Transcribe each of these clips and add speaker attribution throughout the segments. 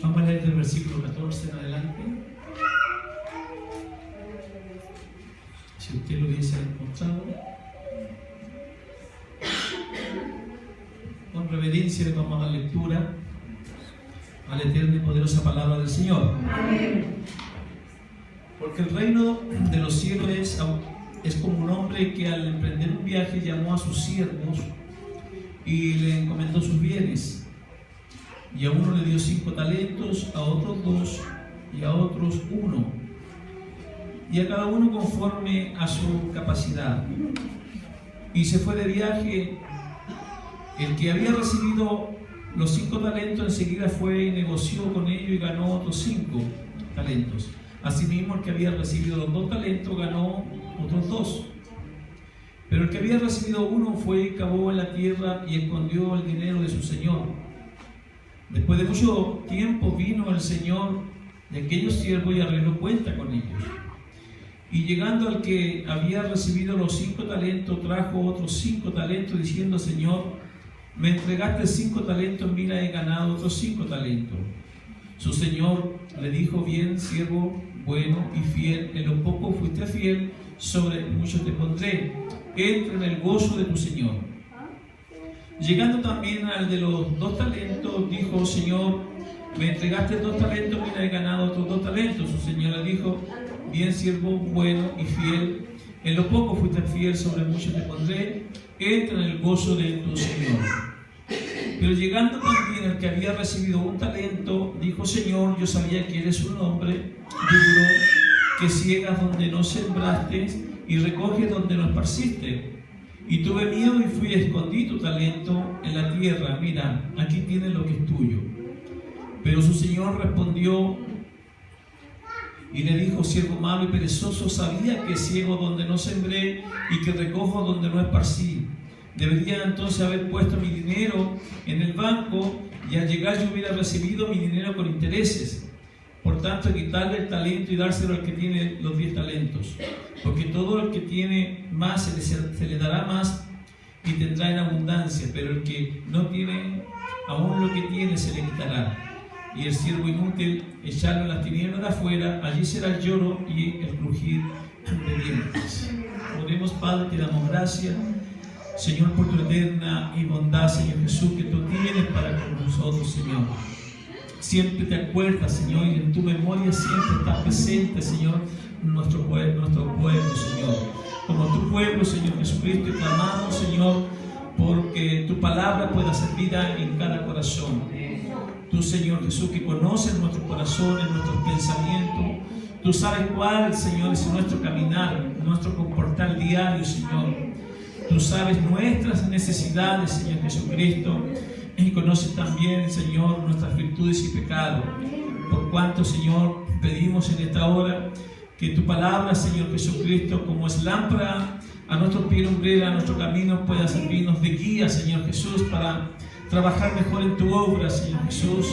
Speaker 1: Vamos a leer del versículo 14 en adelante. Si usted lo hubiese encontrado, con reverencia le vamos a dar lectura a la eterna y poderosa palabra del Señor.
Speaker 2: Amén.
Speaker 1: Porque el reino de los cielos es como un hombre que al emprender un viaje llamó a sus siervos y le encomendó sus bienes. Y a uno le dio 5 talentos, a otros 2 y a otros 1. Y a cada uno conforme a su capacidad. Y se fue de viaje. El que había recibido los 5 talentos enseguida fue y negoció con ellos y ganó otros 5 talentos. Asimismo, el que había recibido los 2 talentos ganó otros 2. Pero el que había recibido 1 fue y cavó en la tierra y escondió el dinero de su señor. Después de mucho tiempo vino el señor de aquellos siervos y arregló cuenta con ellos. Y llegando al que había recibido los 5 talentos, trajo otros 5 talentos, diciendo: Señor, me entregaste 5 talentos, mira, he ganado otros 5 talentos. Su señor le dijo: bien, siervo bueno y fiel, en lo poco fuiste fiel, sobre mucho te pondré, entra en el gozo de tu señor. Llegando también al de los 2 talentos, dijo: Señor, me entregaste 2 talentos, mira, he ganado otros 2 talentos. Su señor le dijo: bien, siervo bueno y fiel, en lo poco fuiste fiel, sobre mucho te pondré, entra en el gozo de tu señor. Pero llegando también al que había recibido 1 talento, dijo: Señor, yo sabía que eres un hombre duro, que ciegas donde no sembraste y recoges donde no esparciste. Y tuve miedo y fui y escondí tu talento en la tierra. Mira, aquí tienes lo que es tuyo. Pero su señor respondió y le dijo: siervo malo y perezoso, sabía que ciego donde no sembré y que recojo donde no esparcí. Debería entonces haber puesto mi dinero en el banco, y al llegar yo hubiera recibido mi dinero con intereses. Por tanto, quitarle el talento y dárselo al que tiene los 10 talentos. Porque todo el que tiene más se le dará más y tendrá en abundancia, pero el que no tiene, aún lo que tiene se le quitará. Y el siervo inútil, echarlo en las tinieblas de afuera, allí será el lloro y el crujir de dientes. Oremos, Padre, te damos gracias, Señor, por tu eterna y bondad, Señor Jesús, que tú tienes para con nosotros, Señor. Siempre te acuerdas, Señor, y en tu memoria siempre está presente, Señor, nuestro pueblo, Señor. Como tu pueblo, Señor Jesucristo, clamamos, Señor, porque tu palabra pueda ser vida en cada corazón. Tú, Señor Jesús, que conoces nuestros corazones, nuestros pensamientos, tú sabes cuál, Señor, es nuestro caminar, nuestro comportar diario, Señor. Tú sabes nuestras necesidades, Señor Jesucristo, y conoces también, Señor, nuestras virtudes y pecados. Por cuanto, Señor, pedimos en esta hora que tu palabra, Señor Jesucristo, como es lámpara a nuestro pie y lumbrera a nuestro camino, pueda servirnos de guía, Señor Jesús, para trabajar mejor en tu obra, Señor Jesús.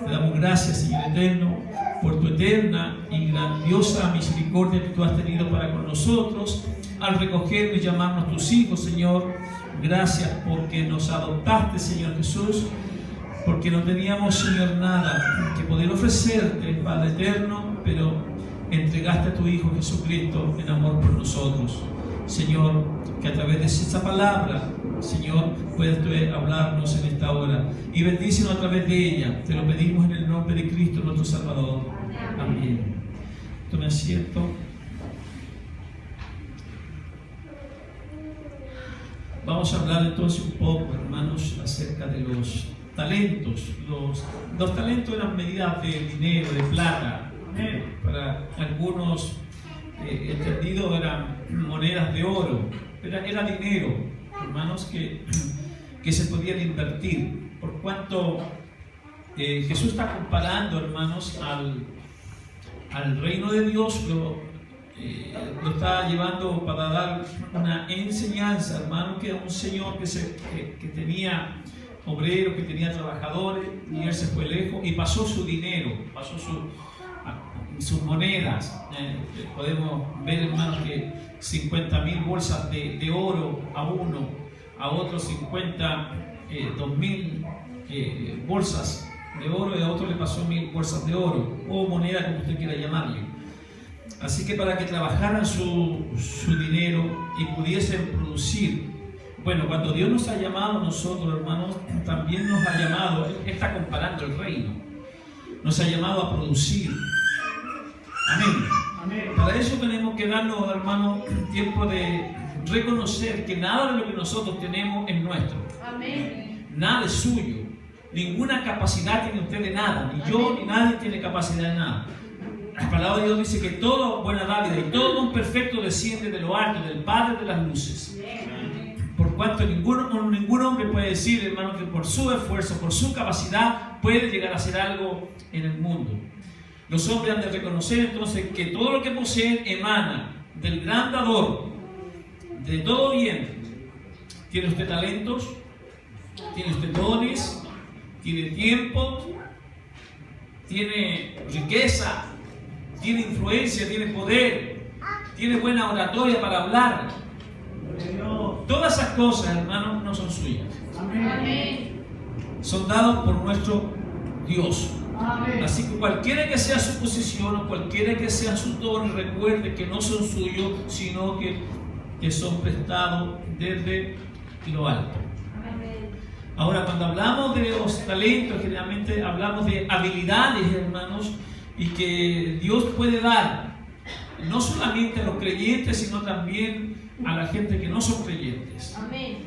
Speaker 1: Te damos gracias, Señor eterno, por tu eterna y grandiosa misericordia que tú has tenido para con nosotros al recogernos y llamarnos tus hijos, Señor. Gracias porque nos adoptaste, Señor Jesús, porque no teníamos, Señor, nada que poder ofrecerte, Padre eterno, pero entregaste a tu Hijo Jesucristo en amor por nosotros. Señor, que a través de esta palabra, Señor, puedas tú hablarnos en esta hora y bendícenos a través de ella. Te lo pedimos en el nombre de Cristo, nuestro Salvador. Amén. Tome asiento. Vamos a hablar entonces un poco, hermanos, acerca de los talentos. Los talentos eran medidas de dinero, de plata. Para algunos entendidos eran monedas de oro, pero era dinero, hermanos, que se podían invertir. Por cuanto Jesús está comparando, hermanos, al reino de Dios, lo está llevando para dar una enseñanza, hermano, que era un señor que tenía obreros, que tenía trabajadores, y él se fue lejos y pasó su dinero, pasó sus monedas. Podemos ver, hermanos, que 50.000 bolsas de oro a uno, a otros 52.000 bolsas de oro y a otro le pasó 1000 bolsas de oro, o moneda como usted quiera llamarle. Así que para que trabajaran su dinero y pudiesen producir. Bueno, cuando Dios nos ha llamado a nosotros, hermanos, también nos ha llamado, Él está comparando el reino, nos ha llamado a producir. Amén. Amén. Para eso tenemos que darnos, hermanos, tiempo de reconocer que nada de lo que nosotros tenemos es nuestro. Amén. Nada es suyo. Ninguna capacidad tiene usted de nada. Ni yo ni nadie tiene capacidad de nada. La palabra de Dios dice que toda buena dádiva y todo don perfecto desciende de lo alto, del Padre de las luces. Por cuanto ningún hombre puede decir, hermano, que por su esfuerzo, por su capacidad, puede llegar a hacer algo en el mundo. Los hombres han de reconocer entonces que todo lo que poseen emana del gran dador, de todo bien. ¿Tiene usted talentos? ¿Tiene usted dones? ¿Tiene tiempo? ¿Tiene riqueza? ¿Tiene influencia? ¿Tiene poder? ¿Tiene buena oratoria para hablar? Todas esas cosas, hermanos, no son suyas. Amén. Son dados por nuestro Dios. Amén. Así que cualquiera que sea su posición o cualquiera que sea su don, recuerde que no son suyos, sino que son prestados desde lo alto. Amén. Ahora, cuando hablamos de los talentos, generalmente hablamos de habilidades, hermanos, y que Dios puede dar no solamente a los creyentes, sino también a la gente que no son creyentes. Amén.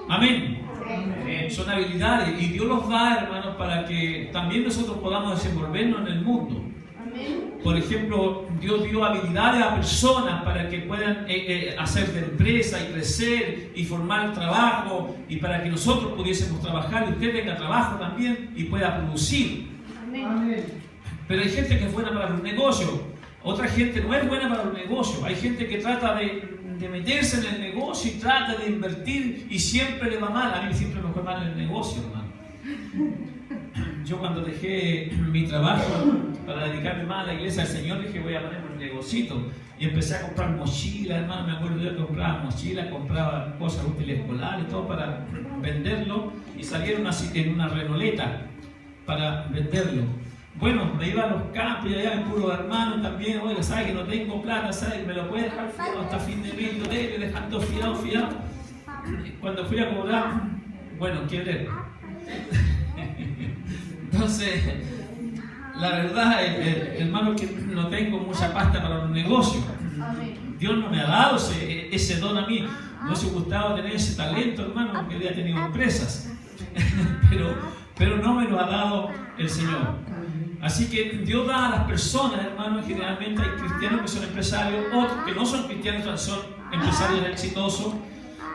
Speaker 1: Amén. Amén. Son habilidades y Dios los da, hermanos, para que también nosotros podamos desenvolvernos en el mundo. Amén. Por ejemplo, Dios dio habilidades a personas para que puedan hacer de empresa y crecer y formar trabajo, y para que nosotros pudiésemos trabajar y usted tenga trabajo también y pueda producir. Amén. Pero hay gente que es buena para los negocios, otra gente no es buena para los negocios. Hay gente que trata de meterse en el negocio y trata de invertir y siempre le va mal. A mí siempre me fue mal en el negocio, hermano. Yo cuando dejé mi trabajo para dedicarme más a la iglesia del Señor, dije voy a ponerme un negocito. Y empecé a comprar mochilas, hermano. Me acuerdo yo que compraba mochilas, compraba cosas útiles escolares, todo para venderlo. Y salieron en una renoleta para venderlo. Bueno, me iba a los campos y allá en puro hermano también. Oiga, ¿sabes que no tengo plata? ¿Sabes? ¿Me lo puede dejar fiado hasta fin de mes? Yo dejando fiado. Cuando fui a cobrar, bueno, quebré. Entonces, la verdad, hermano, que no tengo mucha pasta para los negocios. Dios no me ha dado ese don a mí. Me hubiese gustado tener ese talento, hermano, que había tenido empresas. pero no me lo ha dado el Señor. Así que Dios da a las personas, hermanos, generalmente hay cristianos que son empresarios, otros que no son cristianos, son empresarios exitosos.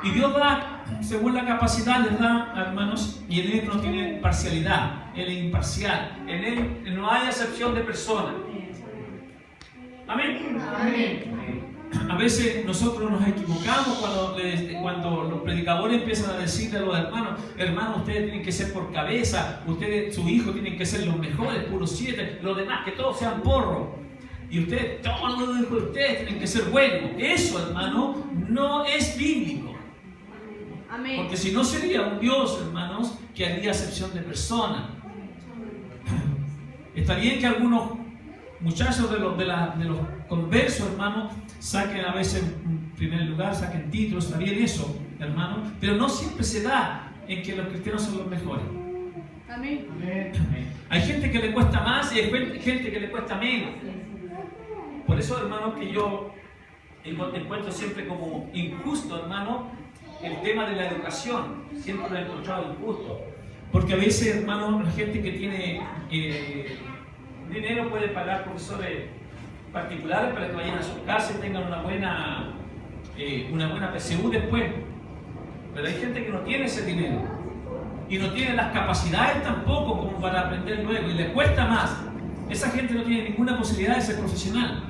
Speaker 1: Y Dios da, según la capacidad, les da, hermanos, y en Él no tiene parcialidad, Él es imparcial, en Él no hay acepción de persona. Amén. Amén. A veces nosotros nos equivocamos cuando los predicadores empiezan a decirle a los hermanos, ustedes tienen que ser por cabeza, ustedes, sus hijos tienen que ser los mejores, puros 7, los demás que todos sean porros. Y ustedes, todos los hijos de ustedes tienen que ser buenos. Eso, hermano, no es bíblico. Amén. Porque si no sería un Dios, hermanos, que haría acepción de personas. Está bien que algunos muchachos de los conversos, hermanos, saquen a veces en primer lugar, saquen títulos, está bien eso, hermano, pero no siempre se da en que los cristianos son los mejores. Amén. Hay gente que le cuesta más y hay gente que le cuesta menos. Por eso, hermano, que yo encuentro siempre como injusto, hermano, el tema de la educación. Siempre lo he encontrado injusto. Porque a veces, hermano, la gente que tiene dinero puede pagar profesores particulares para que vayan a su casa y tengan una buena PSU después. Pero hay gente que no tiene ese dinero y no tiene las capacidades tampoco como para aprender luego y le cuesta más. Esa gente no tiene ninguna posibilidad de ser profesional,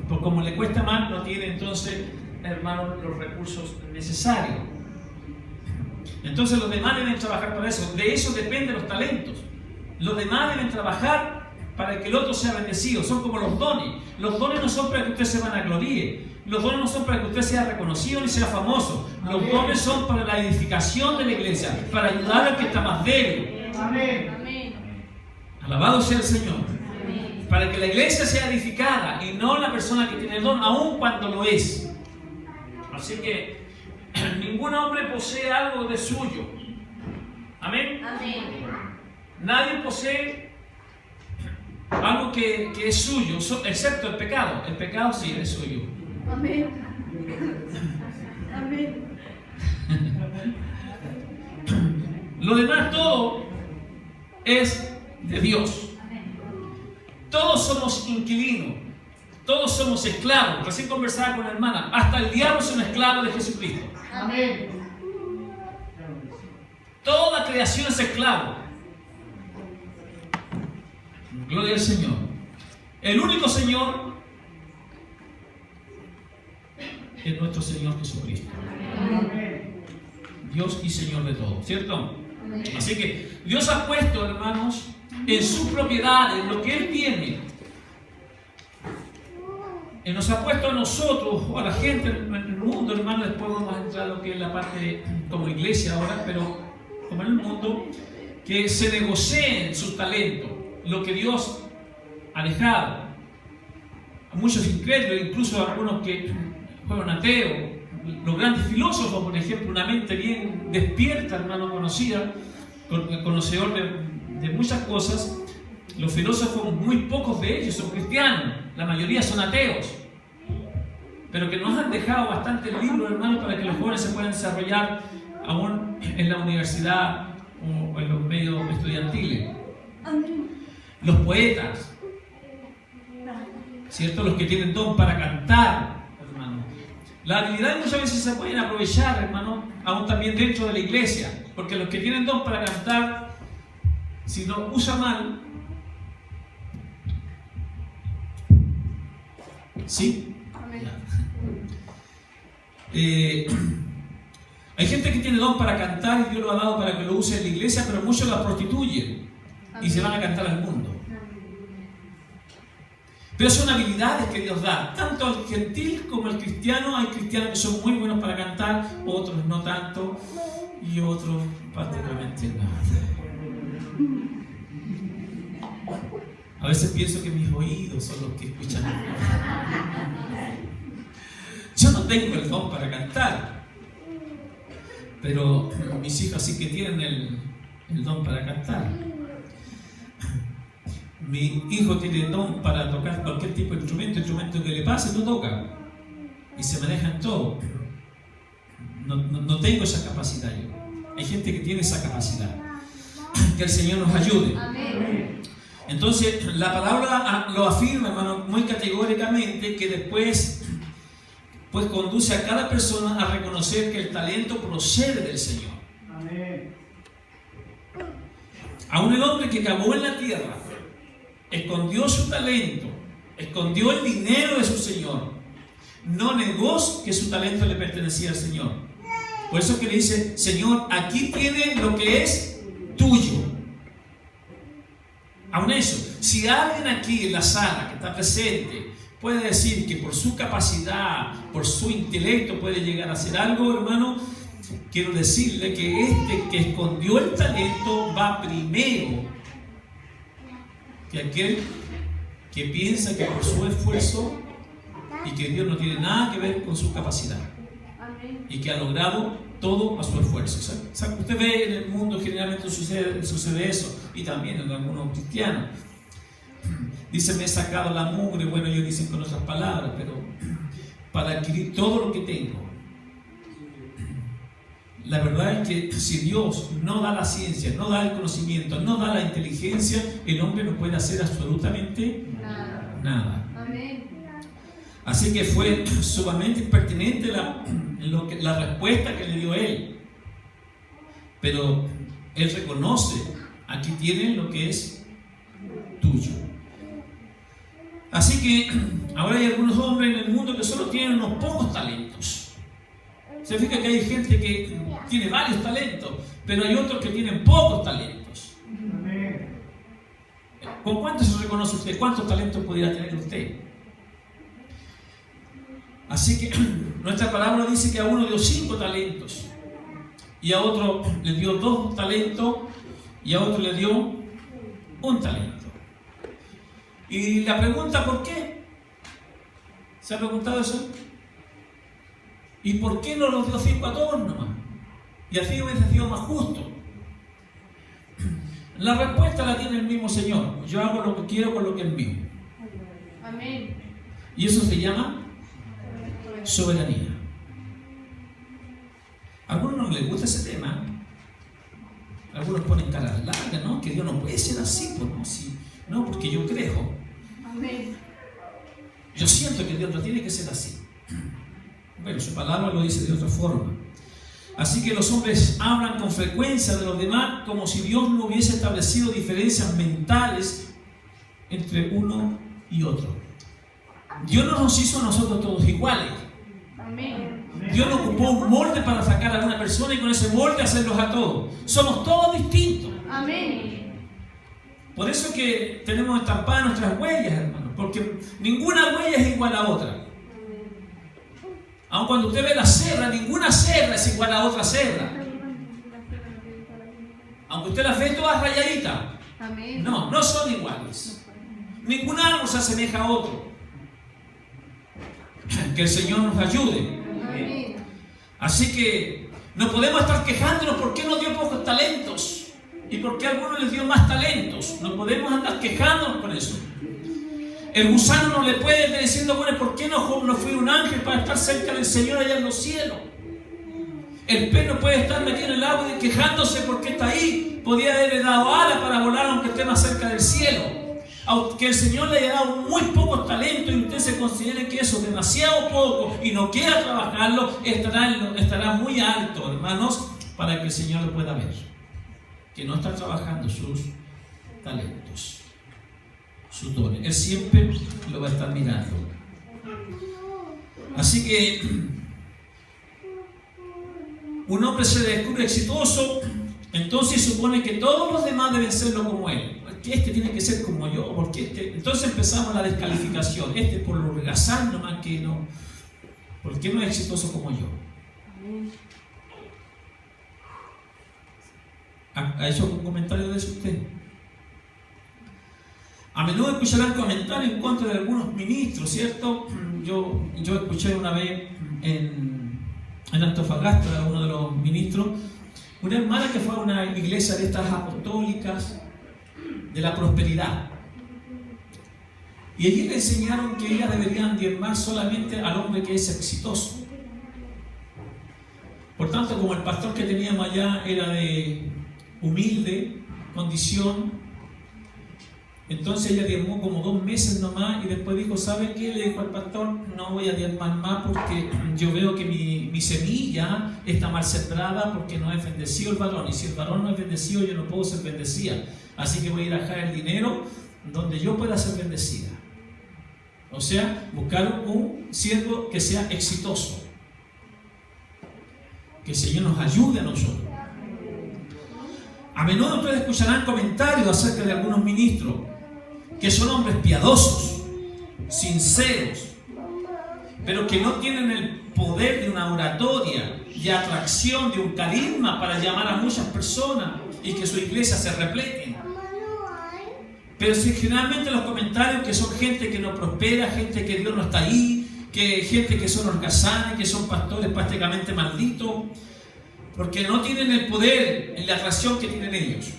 Speaker 1: porque como le cuesta más, no tiene entonces, hermano, los recursos necesarios. Entonces los demás deben trabajar para eso. De eso dependen los talentos. Los demás deben trabajar para que el otro sea bendecido. Son como los dones. Los dones no son para que usted se vanagloríe. Los dones no son para que usted sea reconocido ni sea famoso. Los dones son para la edificación de la iglesia, para ayudar al que está más débil. Amén. Alabado sea el Señor. Para que la iglesia sea edificada y no la persona que tiene el don, aun cuando lo es. Así que ningún hombre posee algo de suyo. Amén. Nadie posee algo que es suyo, excepto el pecado. El pecado sí es suyo.
Speaker 2: Amén. Amén.
Speaker 1: Lo demás todo es de Dios. Todos somos inquilinos, todos somos esclavos. Recién conversaba con la hermana, hasta el diablo es un esclavo de Jesucristo.
Speaker 2: Amén.
Speaker 1: Toda creación es esclavo. Gloria al Señor. El único Señor es nuestro Señor Jesucristo. Dios y Señor de todo, ¿cierto? Así que Dios ha puesto, hermanos, en su propiedad, en lo que Él tiene. Él nos ha puesto a nosotros, o a la gente en el mundo, hermano. Después vamos a entrar a lo que es la parte como iglesia ahora, pero como en el mundo, que se negocien sus talentos, lo que Dios ha dejado. A muchos incrédulos, incluso a algunos que fueron ateos, los grandes filósofos, por ejemplo, una mente bien despierta, hermano, conocida, conocedor de muchas cosas. Los filósofos, muy pocos de ellos son cristianos, la mayoría son ateos, pero que nos han dejado bastantes libros, hermano, para que los jóvenes se puedan desarrollar aún en la universidad o en los medios estudiantiles. Los poetas, ¿cierto? Los que tienen don para cantar, hermano. Las habilidades muchas veces se pueden aprovechar, hermano, aún también dentro de la iglesia, porque los que tienen don para cantar, si lo usa mal, ¿sí? Hay gente que tiene don para cantar y Dios lo ha dado para que lo use en la iglesia, pero muchos la prostituyen y se van a cantar al mundo. Pero son habilidades que Dios da, tanto al gentil como al cristiano. Hay cristianos que son muy buenos para cantar, otros no tanto, y otros prácticamente nada. A veces pienso que mis oídos son los que escuchan. Yo no tengo el don para cantar, pero mis hijas sí que tienen el don para cantar. Mi hijo tiene el don para tocar cualquier tipo de instrumento que le pase, lo toca y se maneja en todo. No tengo esa capacidad yo. Hay gente que tiene esa capacidad. Que el Señor nos ayude.
Speaker 2: Amén.
Speaker 1: Entonces, la palabra lo afirma, hermano, muy categóricamente, que después pues conduce a cada persona a reconocer que el talento procede del Señor.
Speaker 2: Amén.
Speaker 1: Aún el hombre que cavó en la tierra, escondió su talento, escondió el dinero de su Señor, no negó que su talento le pertenecía al Señor. Por eso es que le dice: Señor, aquí tiene lo que es tuyo. Aún eso, si alguien aquí en la sala que está presente puede decir que por su capacidad, por su intelecto puede llegar a hacer algo, hermano, quiero decirle que este que escondió el talento va primero que aquel que piensa que por su esfuerzo y que Dios no tiene nada que ver con su capacidad y que ha logrado todo a su esfuerzo. ¿Sabe? Usted ve en el mundo generalmente sucede eso, y también en algunos cristianos. Dicen: me he sacado la mugre. Bueno, ellos dicen con otras palabras, pero para adquirir todo lo que tengo. La verdad es que si Dios no da la ciencia, no da el conocimiento, no da la inteligencia, el hombre no puede hacer absolutamente nada. Así que fue sumamente pertinente la respuesta que le dio él. Pero él reconoce: aquí tienes lo que es tuyo. Así que ahora hay algunos hombres en el mundo que solo tienen unos pocos talentos. Se fija que hay gente que tiene varios talentos, pero hay otros que tienen pocos talentos. ¿Con cuántos se reconoce usted? ¿Cuántos talentos pudiera tener usted? Así que nuestra palabra dice que a uno dio 5 talentos, y a otro le dio 2 talentos, y a otro le dio un talento. Y la pregunta, ¿por qué? ¿Se ha preguntado eso? ¿Y por qué no los dio 5 a todos nomás? Y así hubiese sido más justo. La respuesta la tiene el mismo Señor. Yo hago lo que quiero con lo que es mío.
Speaker 2: Amén.
Speaker 1: Y eso se llama soberanía. A algunos no les gusta ese tema. Algunos ponen caras largas, ¿no? Que Dios no puede ser así, pues, ¿no? Sí, no, porque yo creo.
Speaker 2: Amén.
Speaker 1: Yo siento que Dios no tiene que ser así. Bueno, su palabra lo dice de otra forma. Así que los hombres hablan con frecuencia de los demás como si Dios no hubiese establecido diferencias mentales entre uno y otro. Dios no nos hizo a nosotros todos iguales.
Speaker 2: Amén.
Speaker 1: Dios no ocupó un molde para sacar a una persona y con ese molde hacerlos a todos. Somos todos distintos.
Speaker 2: Amén.
Speaker 1: Por eso que tenemos estampadas nuestras huellas, hermanos, porque ninguna huella es igual a otra. Aun cuando usted ve la cerra, ninguna cerra es igual a otra cerra. Aunque usted las ve todas rayaditas,
Speaker 2: Amén.
Speaker 1: no son iguales. Ningún árbol se asemeja a otro. Que el Señor nos ayude.
Speaker 2: Amén.
Speaker 1: Así que no podemos estar quejándonos por qué nos dio pocos talentos y por qué a algunos les dio más talentos. No podemos andar quejándonos por eso. El gusano no le puede estar diciendo, bueno, ¿por qué no fui un ángel para estar cerca del Señor allá en los cielos? El pez no puede estar metido en el agua y quejándose porque está ahí. Podía haberle dado alas para volar aunque esté más cerca del cielo. Aunque el Señor le haya dado muy pocos talentos y usted se considere que eso es demasiado poco y no quiera trabajarlo, estará muy alto, hermanos, para que el Señor lo pueda ver. Que no está trabajando sus talentos, sus dones. Él siempre lo va a estar mirando. Así que un hombre se descubre exitoso, entonces supone que todos los demás deben serlo como él. Que este tiene que ser como yo, porque entonces empezamos la descalificación. Este por lo regazán nomás que no. ¿Por qué no es exitoso como yo? ¿Ha hecho algún comentario de eso usted? A menudo escucharán comentarios en contra de algunos ministros, ¿cierto? Yo escuché una vez en Antofagasta a uno de los ministros, una hermana que fue a una iglesia de estas apostólicas de la prosperidad. Y allí le enseñaron que ellas deberían diezmar solamente al hombre que es exitoso. Por tanto, como el pastor que teníamos allá era de humilde condición, entonces ella diezmó como 2 meses nomás y después dijo, ¿sabe qué? Le dijo al pastor, no voy a diezmar más porque yo veo que mi semilla está mal sembrada porque no es bendecido el varón, y si el varón no es bendecido yo no puedo ser bendecida, así que voy a ir a dejar el dinero donde yo pueda ser bendecida. O sea, buscar un siervo que sea exitoso, que el Señor nos ayude a nosotros. A menudo ustedes escucharán comentarios acerca de algunos ministros que son hombres piadosos, sinceros, pero que no tienen el poder de una oratoria, de atracción, de un carisma para llamar a muchas personas y que su iglesia se replete. Pero si generalmente los comentarios que son gente que no prospera, gente que Dios no está ahí, que gente que son holgazanes, que son pastores prácticamente malditos, porque no tienen el poder en la atracción que tienen ellos.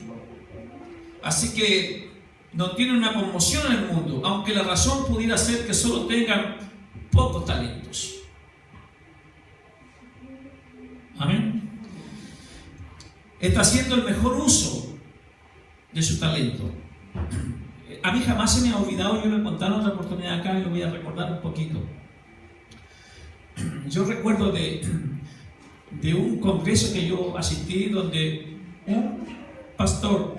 Speaker 1: Así que no tienen una conmoción en el mundo, aunque la razón pudiera ser que solo tengan pocos talentos. Amén. Está haciendo el mejor uso de su talento. A mí jamás se me ha olvidado, yo lo he contado en otra oportunidad acá y lo voy a recordar un poquito. Yo recuerdo de un congreso que yo asistí donde un pastor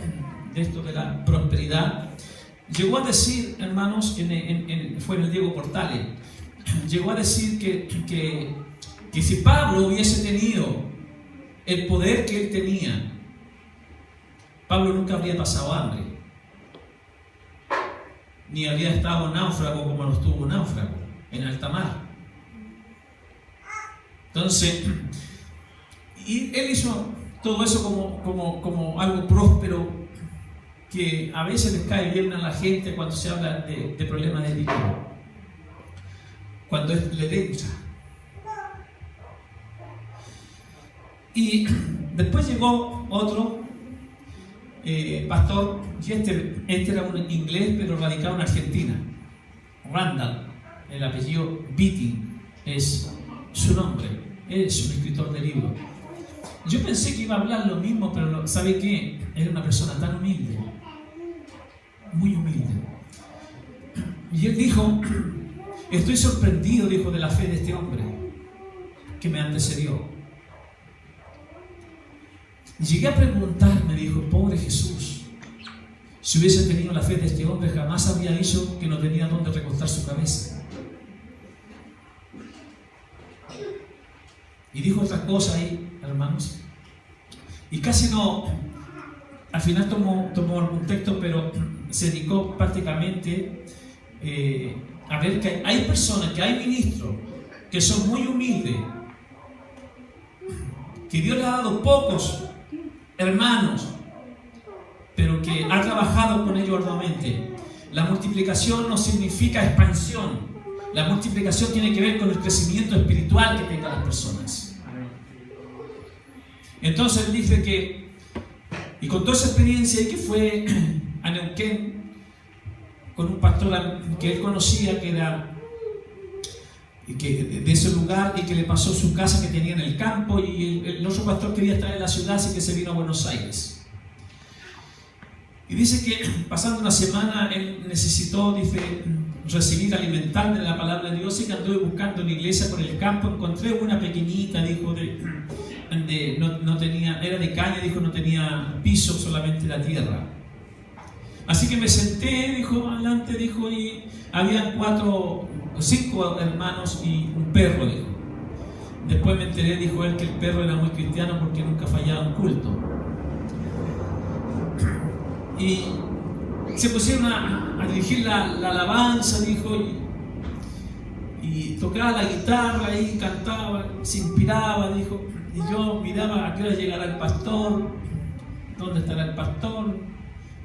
Speaker 1: de esto de la prosperidad llegó a decir, hermanos, fue en el Diego Portales, llegó a decir que si Pablo hubiese tenido el poder que él tenía, Pablo nunca habría pasado hambre, ni habría estado náufrago como lo estuvo náufrago en alta mar. Entonces, y él hizo todo eso como algo próspero, que a veces les cae bien a la gente cuando se habla de problemas de dinero, cuando le entra. Y después llegó otro pastor, y este era un inglés pero radicado en Argentina, Randall, el apellido Beatty es su nombre, es un escritor de libros. Yo pensé que iba a hablar lo mismo, pero ¿sabe qué? Era una persona tan humilde, muy humilde. Y él dijo, estoy sorprendido, dijo, de la fe de este hombre que me antecedió. Llegué a preguntarme, dijo, pobre Jesús, si hubiese tenido la fe de este hombre, jamás habría dicho que no tenía dónde recostar su cabeza. Y dijo otra cosa ahí, hermanos, y casi no, al final tomó algún texto, pero se dedicó prácticamente a ver que hay personas, que hay ministros que son muy humildes, que Dios le ha dado pocos hermanos, pero que ha trabajado con ellos arduamente. La multiplicación no significa expansión. La multiplicación tiene que ver con el crecimiento espiritual que tengan las personas. Entonces él dice que, y con toda esa experiencia, que fue a Neuquén con un pastor que él conocía, que era de ese lugar, y que le pasó su casa que tenía en el campo, y el otro pastor quería estar en la ciudad, así que se vino a Buenos Aires. Y dice que pasando una semana él necesitó, dice, recibir, alimentarme de la palabra de Dios, y que anduve buscando una iglesia por el campo, encontré una pequeñita, dijo, no tenía, era de caña, dijo, no tenía piso, solamente la tierra. Así que me senté, dijo, adelante, dijo, y había 5 hermanos y un perro, dijo. Después me enteré, dijo él, que el perro era muy cristiano porque nunca fallaba un culto. Y se pusieron a dirigir la alabanza, dijo, y tocaba la guitarra y cantaba, se inspiraba, dijo, y yo miraba a qué hora llegará el pastor, dónde estará el pastor,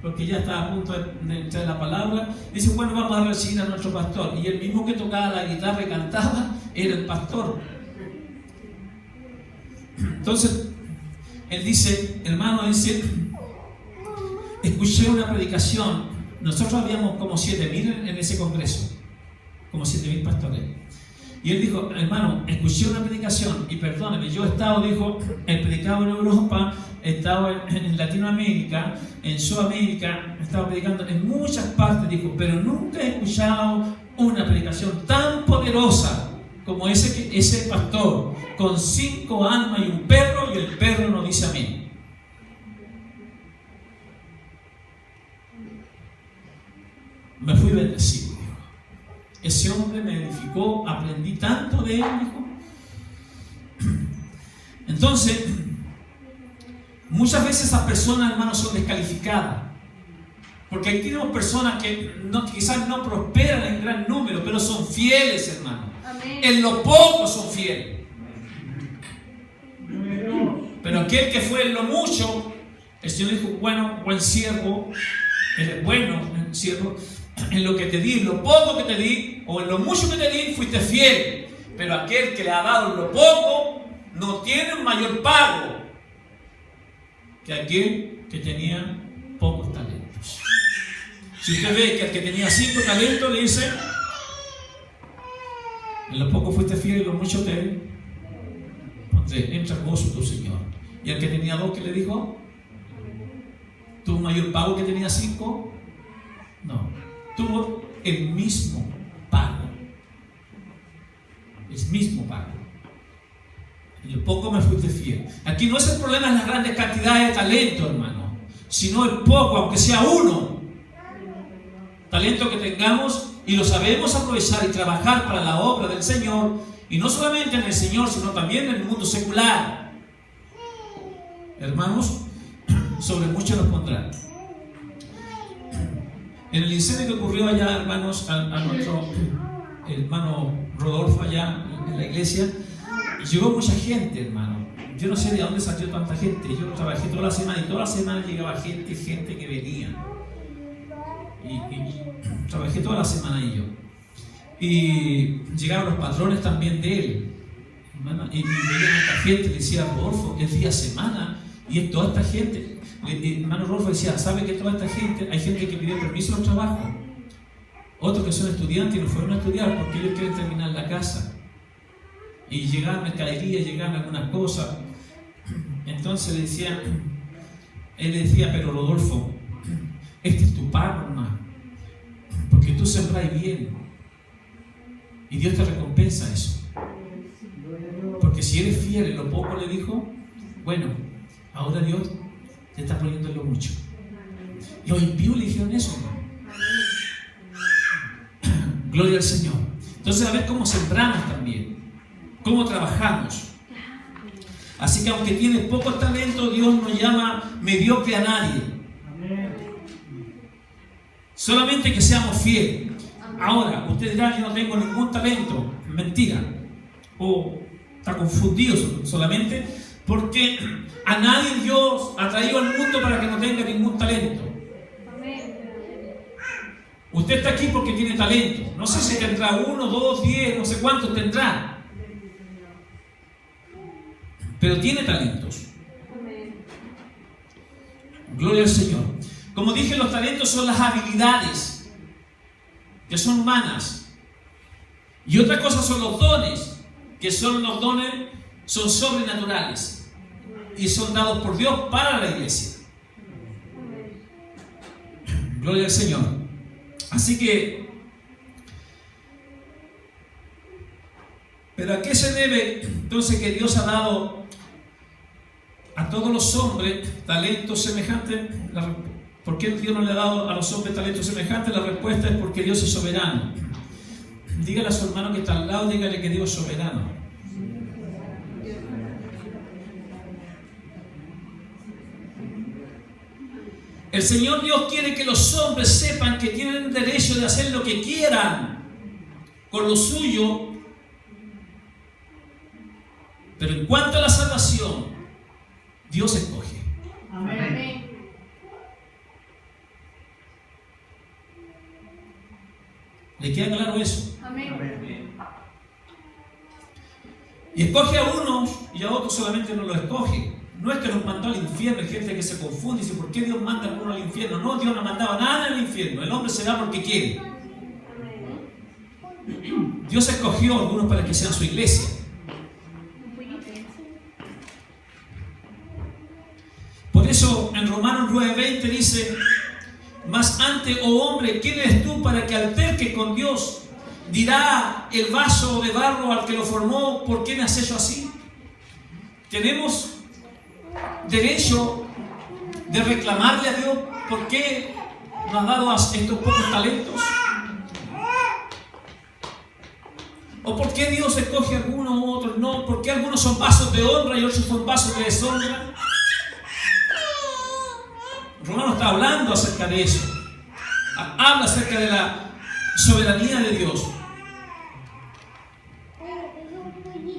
Speaker 1: porque ya estaba a punto de entrar la palabra. Dice, bueno, vamos a recibir a nuestro pastor, y el mismo que tocaba la guitarra y cantaba era el pastor. Entonces él dice, hermano, dice, escuché una predicación. Nosotros habíamos como 7.000 en ese congreso, como 7.000 pastores. Y él dijo, hermano, escuché una predicación, y perdóneme, yo he estado, dijo, he predicado en Europa, he estado en Latinoamérica, en Sudamérica, he estado predicando en muchas partes, dijo, pero nunca he escuchado una predicación tan poderosa como ese pastor, con 5 almas y un perro, y el perro no dice amén. Me fui bendecido, dijo. Ese hombre me edificó, aprendí tanto de él, dijo. Entonces, muchas veces esas personas, hermanos, son descalificadas. Porque aquí tenemos personas que quizás no prosperan en gran número, pero son fieles, hermanos.
Speaker 2: Amén.
Speaker 1: En lo poco son fieles. Pero aquel que fue en lo mucho, el Señor dijo, bueno, buen siervo, eres bueno, siervo, en lo que te di, en lo poco que te di, o en lo mucho que te di, fuiste fiel. Pero aquel que le ha dado en lo poco, no tiene un mayor pago que aquel que tenía pocos talentos. Si usted ve que al que tenía 5 talentos le dice, en lo poco fuiste fiel y en lo mucho te pondré, entra en gozo tu Señor. Y al que tenía 2, ¿qué le dijo? ¿Tuvo un mayor pago que tenía 5? No, tuvo el mismo pago. El mismo pago. En lo poco me fuiste fiel. Aquí no es el problema en las grandes cantidades de talento, hermano, sino el poco, aunque sea 1. Talento que tengamos y lo sabemos aprovechar y trabajar para la obra del Señor, y no solamente en el Señor, sino también en el mundo secular. Hermanos, sobre mucho nos pondrán. En el incendio que ocurrió allá, hermanos, a nuestro hermano Rodolfo allá en la iglesia, llegó mucha gente, hermano. Yo no sé de dónde salió tanta gente. Yo trabajé toda la semana y toda la semana llegaba gente que venía. y trabajé toda la semana ahí yo. Y llegaron los patrones también de él. Hermano, y veían a esta gente, le decía, Rodolfo, es día semana, y es toda esta gente. Hermano Rodolfo decía, ¿sabe que toda esta gente, hay gente que pidió permiso al trabajo? Otros que son estudiantes y no fueron a estudiar porque ellos quieren terminar la casa. Y llegaban mercaderías, llegaban algunas cosas. Entonces él le decía, pero Rodolfo, este es tu pago, hermano, porque tú sembras bien y Dios te recompensa eso. Porque si eres fiel en lo poco, le dijo, bueno, ahora Dios te está poniendo en lo mucho. Los impíos le dijeron eso, hermano. Gloria al Señor. Entonces, a ver cómo sembramos también, cómo trabajamos. Así que aunque tienes poco talento, Dios no llama mediocre a nadie. Solamente que seamos fieles. Ahora, usted dirá, yo no tengo ningún talento. Mentira. O está confundido solamente porque a nadie Dios ha traído al mundo para que no tenga ningún talento. Usted está aquí porque tiene talento. No sé si tendrá 1, 2, 10, no sé cuántos tendrá. Pero tiene talentos. Gloria al Señor. Como dije, los talentos son las habilidades que son humanas. Y otra cosa son los dones, que son los dones, son sobrenaturales y son dados por Dios para la iglesia. Gloria al Señor. Así que, ¿pero a qué se debe entonces que Dios ha dado a todos los hombres talentos semejantes? ¿Por qué Dios no le ha dado a los hombres talentos semejantes? La respuesta es porque Dios es soberano. Dígale a su hermano que está al lado, dígale que Dios es soberano. El Señor Dios quiere que los hombres sepan que tienen derecho de hacer lo que quieran con lo suyo, pero en cuanto a la salvación, Dios escoge.
Speaker 2: Amén.
Speaker 1: ¿Le queda claro eso?
Speaker 2: Amén.
Speaker 1: Y escoge a unos y a otros solamente no los escoge. No es que los mandó al infierno. Hay gente que se confunde y dice, ¿por qué Dios manda a algunos al infierno? No, Dios no mandaba nada al infierno. El hombre se da porque quiere. Dios escogió a algunos para que sean su iglesia. Por eso en Romanos 9:20 dice, mas antes, oh hombre, ¿quién eres tú para que alterques con Dios? Dirá el vaso de barro al que lo formó, ¿por qué me has hecho así? Tenemos derecho de reclamarle a Dios por qué nos ha dado estos pocos talentos, o por qué Dios escoge a algunos u otros no, por qué algunos son vasos de honra y otros son vasos de deshonra. Romano está hablando acerca de eso, habla acerca de la soberanía de Dios.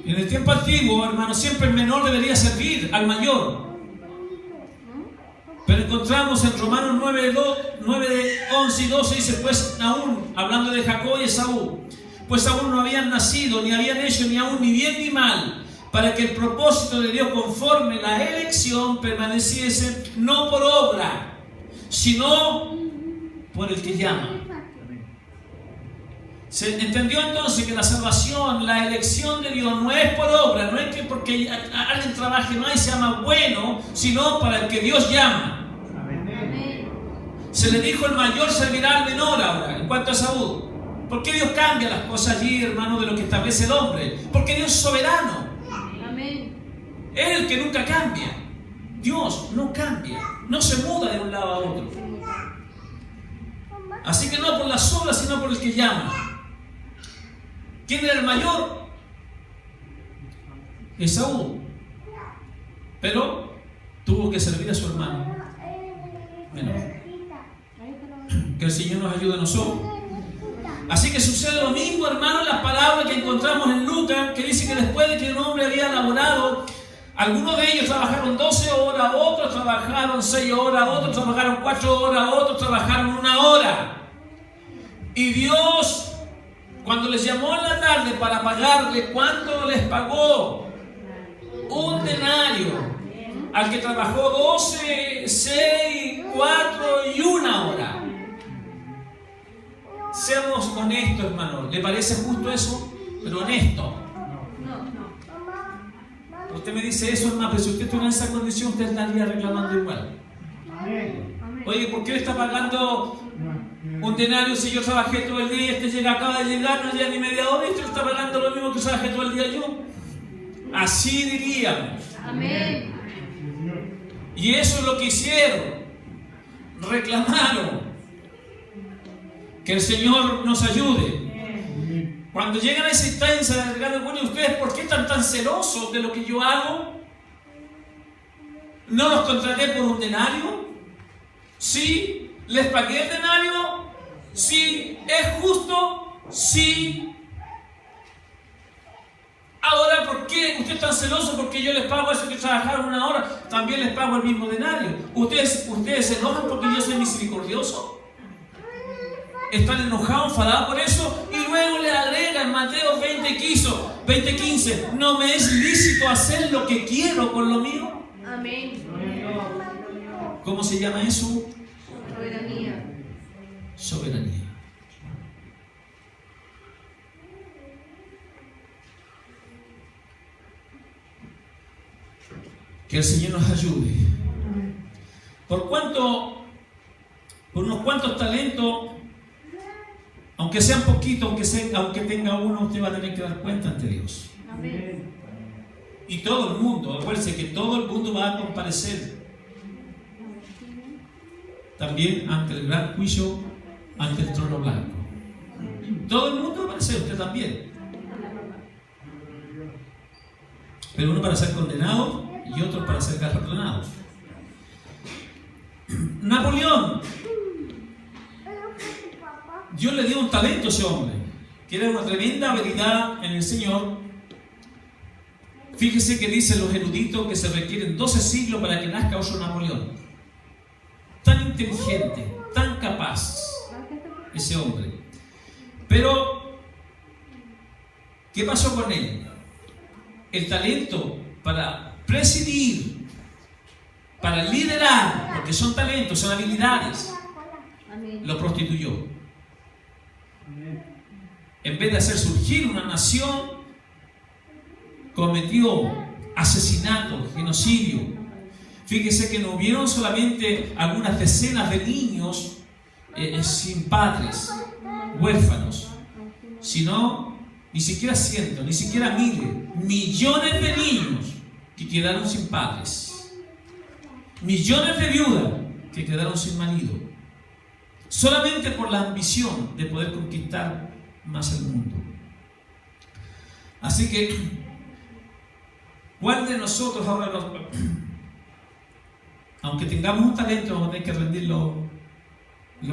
Speaker 1: En el tiempo antiguo, hermano, siempre el menor debería servir al mayor. Pero encontramos en Romanos 9:11 y 12, dice, pues aún, hablando de Jacob y Esaú, pues aún no habían nacido, ni habían hecho ni aún ni bien ni mal, para que el propósito de Dios conforme la elección permaneciese no por obra, sino por el que llama. Se entendió entonces que la salvación, la elección de Dios no es por obra, no es que porque alguien trabaje más y sea más bueno, sino para el que Dios llama.
Speaker 2: Amén.
Speaker 1: Se le dijo el mayor servirá al menor ahora, en cuanto a Saúl. ¿Por qué Dios cambia las cosas allí, hermano, de lo que establece el hombre? Porque Dios es soberano.
Speaker 2: Amén.
Speaker 1: Él es el que nunca cambia. Dios no cambia, no se muda de un lado a otro. Así que no por las obras, sino por el que llama. ¿Quién era el mayor? Esaú. Pero tuvo que servir a su hermano menor. Que el Señor nos ayude a nosotros. Así que sucede lo mismo, hermano, en las palabras que encontramos en Lucas, que dice que después de que un hombre había laborado Algunos de ellos trabajaron 12 horas, otros trabajaron 6 horas, otros trabajaron 4 horas, otros trabajaron 1 hora. Y Dios, cuando les llamó en la tarde para pagarle, ¿cuánto les pagó? 1 denario. Al que trabajó 12, 6, 4 y 1 hora. Seamos honestos, hermano. ¿Le parece justo eso? Pero honesto. Usted me dice eso, hermano, pero si usted estuviera en esa condición, usted estaría reclamando igual. Oye, ¿por qué le está pagando 1 denario si yo trabajé todo el día y este acaba de llegar, no llega ni media hora y usted está pagando lo mismo que trabajé todo el día yo? Así diríamos.
Speaker 2: Amén.
Speaker 1: Y eso es lo que hicieron. Reclamaron. Que el Señor nos ayude. Cuando llegan a esa instancia de regalo, bueno, ¿ustedes por qué están tan celosos de lo que yo hago? ¿No los contraté por 1 denario? ¿Sí? ¿Les pagué el denario? ¿Sí? ¿Es justo? Sí. Ahora, ¿por qué usted es tan celoso? Porque yo les pago eso que trabajaron 1 hora, también les pago el mismo denario. ¿Ustedes se enojan porque yo soy misericordioso? ¿Están enojados, enfadados por eso? Y luego le agregan Mateo 20:15, ¿no me es lícito hacer lo que quiero con lo mío?
Speaker 2: Amén.
Speaker 1: ¿Cómo se llama eso?
Speaker 2: Soberanía.
Speaker 1: Soberanía. Que el Señor nos ayude. Por unos cuantos talentos, aunque sean poquitos, aunque tenga uno, usted va a tener que dar cuenta ante Dios.
Speaker 2: Amén.
Speaker 1: Y todo el mundo, acuérdense que todo el mundo va a comparecer también ante el gran juicio, ante el trono blanco. Todo el mundo va a aparecer, usted también. Pero uno para ser condenado y otros para ser galardonados. Napoleón, Dios le dio un talento a ese hombre, que era una tremenda habilidad en el Señor. Fíjese que dicen los eruditos que se requieren 12 siglos para que nazca otro Napoleón. Tan inteligente, tan capaz ese hombre. Pero, ¿qué pasó con él? El talento para presidir, para liderar, porque son talentos, son habilidades, lo prostituyó. En vez de hacer surgir una nación, cometió asesinato, genocidio. Fíjese que no hubieron solamente algunas decenas de niños sin padres, huérfanos, sino ni siquiera cientos, ni siquiera miles, millones de niños que quedaron sin padres, millones de viudas que quedaron sin marido, solamente por la ambición de poder conquistar más el mundo. Así que, ¿cuál de nosotros ahora, aunque tengamos un talento, vamos a tener que rendir lo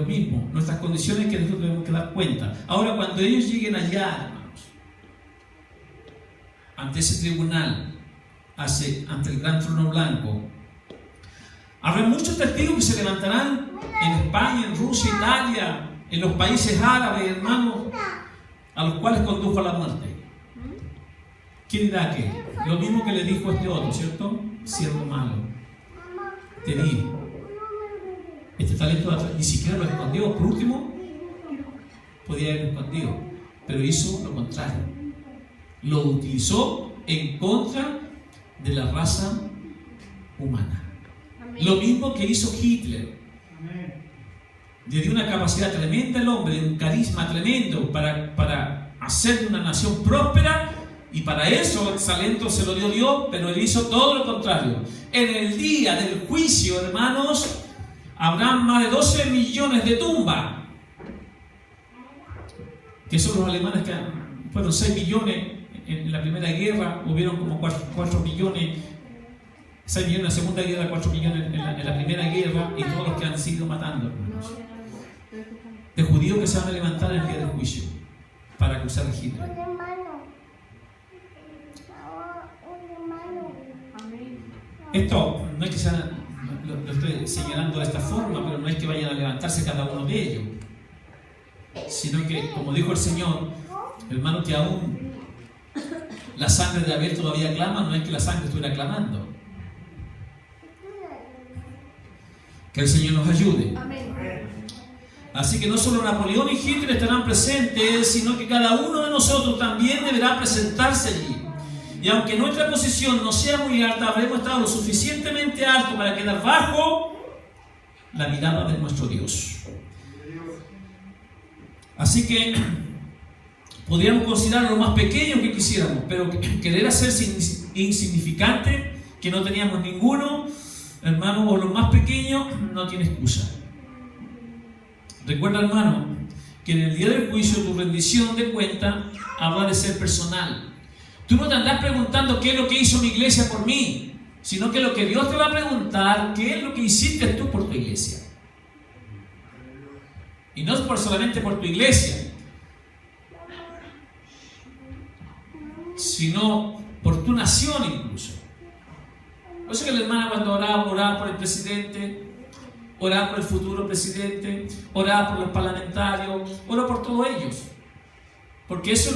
Speaker 1: mismo, nuestras condiciones que nosotros tenemos que dar cuenta? Ahora, cuando ellos lleguen allá, hermanos, ante ese tribunal, ante el gran trono blanco, habrá muchos testigos que se levantarán en España, en Rusia, Italia, en los países árabes, hermanos, a los cuales condujo a la muerte. ¿Quién dirá qué? Lo mismo que le dijo este otro, ¿cierto? Siervo malo, te di este talento, ni siquiera lo escondió. Por último, podía haber escondido, pero hizo lo contrario. Lo utilizó en contra de la raza humana. Amén. Lo mismo que hizo Hitler. Amén. Le dio una capacidad tremenda al hombre, un carisma tremendo para hacer de una nación próspera, y para eso el talento se lo dio Dios, pero él hizo todo lo contrario. En el día del juicio, hermanos, habrán más de 12 millones de tumbas, que son los alemanes, que fueron 6 millones en la Primera Guerra, hubieron como 4 millones, 6 millones en la Segunda Guerra, 4 millones en la Primera Guerra, y todos los que han sido matando, hermanos, de judíos que se van a levantar en el día del juicio para acusar a Hitler. Esto no es que sea, lo estoy señalando de esta forma, pero no es que vayan a levantarse cada uno de ellos, sino que, como dijo el Señor, hermano, que aún la sangre de Abel todavía clama, no es que la sangre estuviera clamando. Que el Señor nos ayude.
Speaker 2: Amén.
Speaker 1: Así que no solo Napoleón y Hitler estarán presentes, sino que cada uno de nosotros también deberá presentarse allí. Y aunque nuestra posición no sea muy alta, habremos estado lo suficientemente alto para quedar bajo la mirada de nuestro Dios. Así que podríamos considerar lo más pequeño que quisiéramos, pero querer hacerse insignificante, que no teníamos ninguno, hermano, o lo más pequeño, no tiene excusa. Recuerda, hermano, que en el día del juicio tu rendición de cuenta habrá de ser personal. Tú no te andás preguntando qué es lo que hizo mi iglesia por mí, sino que lo que Dios te va a preguntar, qué es lo que hiciste tú por tu iglesia. Y no solamente por tu iglesia, sino por tu nación incluso. Por eso que la hermana cuando oraba por el presidente, oraba por el futuro presidente, oraba por los parlamentarios, oraba por todos ellos. Porque es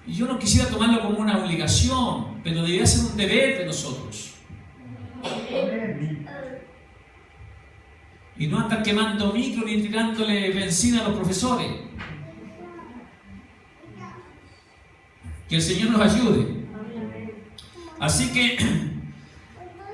Speaker 1: yo no quisiera tomarlo como una obligación, pero debería ser un deber de nosotros. Y no andar quemando micro ni tirándole benzina a los profesores. Que el Señor nos ayude. Así que